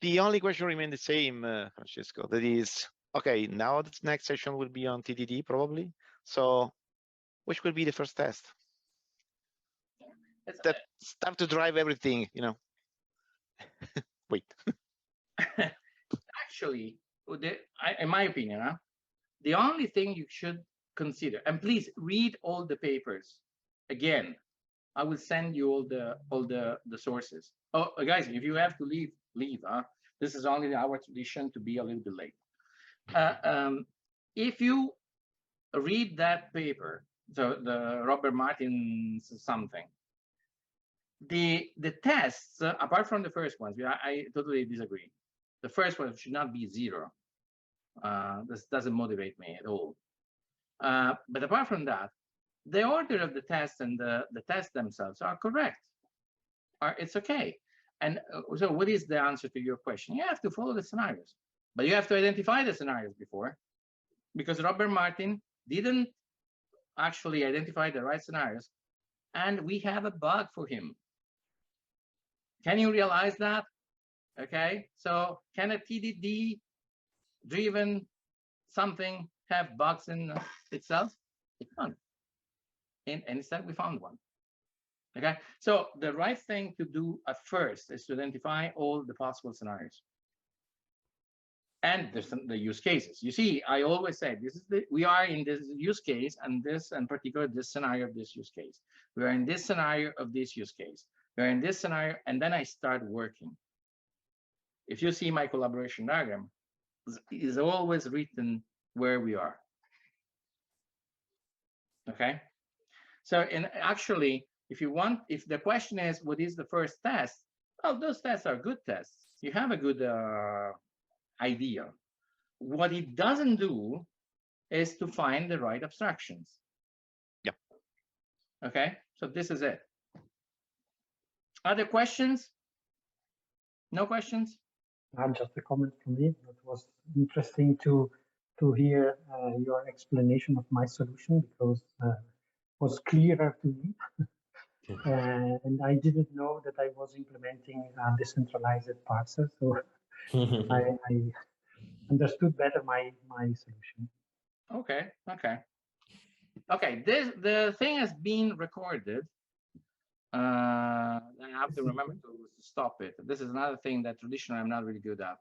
The only question remains the same, Francesco. That is, okay, now the next session will be on TDD probably. So which will be the first test? That start to drive everything, you know. Wait. Actually, in my opinion, the only thing you should consider, and please read all the papers again. I will send you all the sources. Oh, guys, if you have to leave. This is only our tradition to be a little bit late. If you read that paper, so the Robert Martin's something, the tests, apart from the first ones, I totally disagree. The first one should not be 0. This doesn't motivate me at all. But apart from that, the order of the tests and the tests themselves are correct. It's okay. And so what is the answer to your question? You have to follow the scenarios, but you have to identify the scenarios before, because Robert Martin didn't actually identify the right scenarios, and we have a bug for him. Can you realize that? Okay, so can a TDD driven something have bugs in itself? It can't. And instead we found one. Okay, so the right thing to do at first is to identify all the possible scenarios and the use cases. You see, I always say we are in this use case, and this in particular, this scenario of this use case. We are in this scenario of this use case. We're in this scenario, and then I start working. If you see my collaboration diagram, is always written where we are. Okay, so actually, if the question is what is the first test, well, those tests are good tests. You have a good idea. What it doesn't do is to find the right abstractions. Yep. Okay, so this is it. Other questions? No questions? Just a comment from me. It was interesting to hear your explanation of my solution, because it was clearer to me. And I didn't know that I was implementing a decentralized parser, so I understood better my solution. Okay. The thing has been recorded. I have to remember to stop it. This is another thing that traditionally I'm not really good at.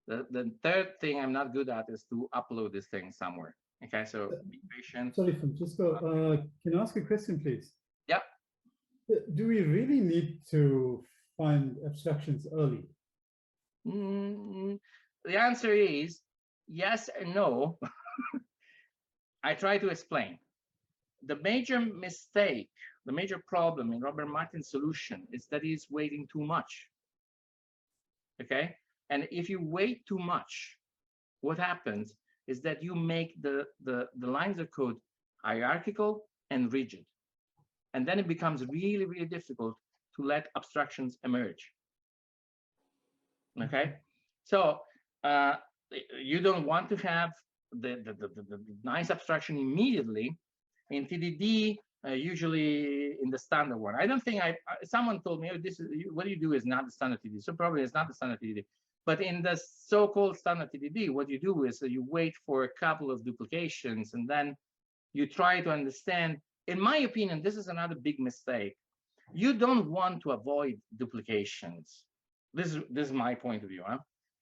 The third thing I'm not good at is to upload this thing somewhere. Okay, so be patient. Sorry, Francesco, can I ask a question, please? Yep. Do we really need to find abstractions early? The answer is yes and no. I try to explain. The major mistake, the major problem in Robert Martin's solution is that he's waiting too much. Okay, and if you wait too much, what happens is that you make the lines of code hierarchical and rigid, and then it becomes really, really difficult to let abstractions emerge. Okay, so you don't want to have the nice abstraction immediately. In TDD, usually in the standard one. I don't think someone told me, oh, this is what you do is not the standard TDD. So probably it's not the standard TDD. But in the so-called standard TDD, what you do is you wait for a couple of duplications, and then you try to understand. In my opinion, this is another big mistake. You don't want to avoid duplications. This is my point of view.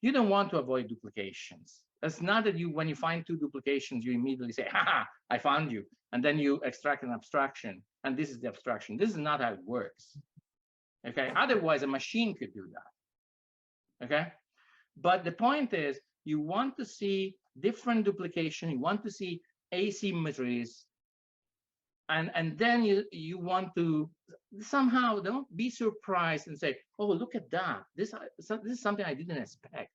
You don't want to avoid duplications. It's not that when you find 2 duplications, you immediately say, haha, I found you. And then you extract an abstraction. And this is the abstraction. This is not how it works. Okay. Otherwise, a machine could do that. Okay. But the point is, you want to see different duplication. You want to see asymmetries. And then you want to somehow don't be surprised and say, oh, look at that. This is something I didn't expect.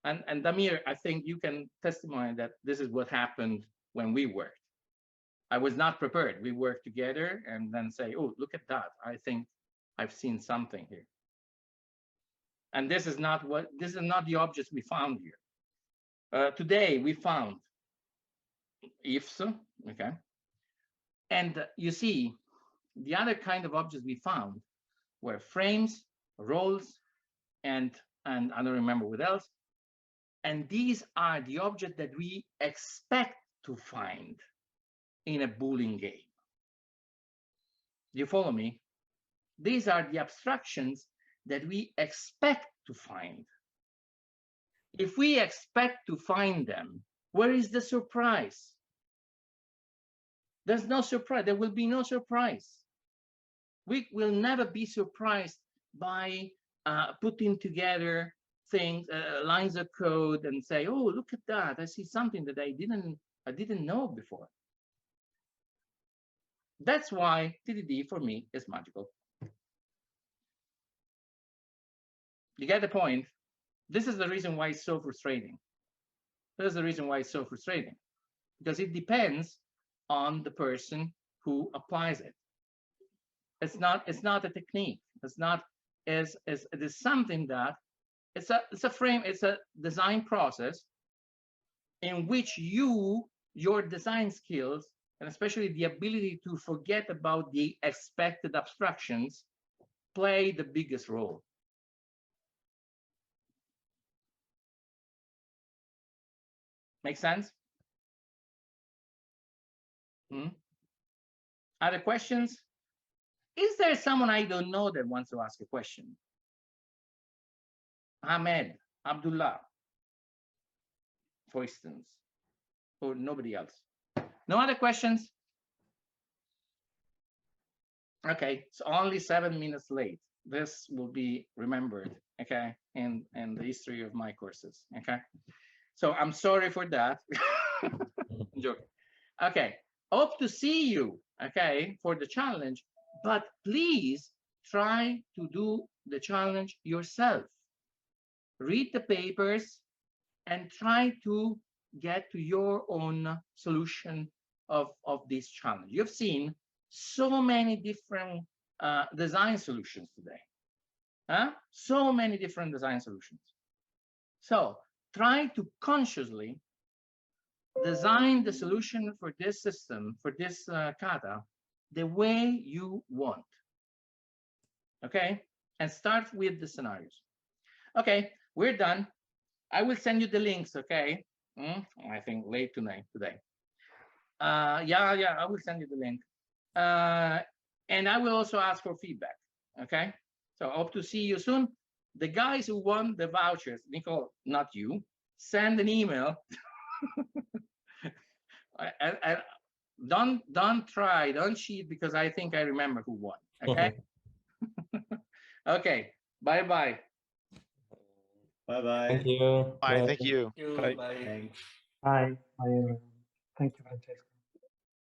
And Damir, I think you can testify that this is what happened when we worked. I was not prepared. We worked together and then say, oh, look at that. I think I've seen something here. And this is not the objects we found here. Today we found ifs, okay? And you see, the other kind of objects we found were frames, roles, and I don't remember what else. And these are the objects that we expect to find in a Boolean game. Do you follow me? These are the abstractions that we expect to find. If we expect to find them, where is the surprise? There's no surprise. There will be no surprise. We will never be surprised by putting together things, lines of code, and say, "Oh, look at that! I see something that I didn't know before." That's why TDD for me is magical. You get the point? This is the reason why it's so frustrating. This is the reason why it's so frustrating, because it depends on the person who applies it. It's not a technique. It's not it is something that it's a frame. It's a design process in which your design skills, and especially the ability to forget about the expected abstractions, play the biggest role. Make sense? Other questions? Is there someone I don't know that wants to ask a question? Ahmed, Abdullah, for instance, or nobody else? No other questions? Okay, it's only 7 minutes late. This will be remembered, okay, in the history of my courses, okay? So I'm sorry for that. Joke. Okay, hope to see you, okay, for the challenge, but please try to do the challenge yourself. Read the papers and try to get to your own solution of this challenge. You've seen so many different design solutions today. So many different design solutions. So try to consciously design the solution for this system, for this kata, the way you want. Okay? And start with the scenarios. Okay, we're done. I will send you the links, okay? I think late tonight, today. Yeah, I will send you the link. And I will also ask for feedback, okay? So I hope to see you soon. The guys who won the vouchers, Nicole, not you, send an email. Don't try, don't cheat, because I think I remember who won, okay? Okay, bye-bye. Bye-bye. Thank you. Bye. Thank you. Bye. Bye. Bye, everyone. Thank you, Francesco.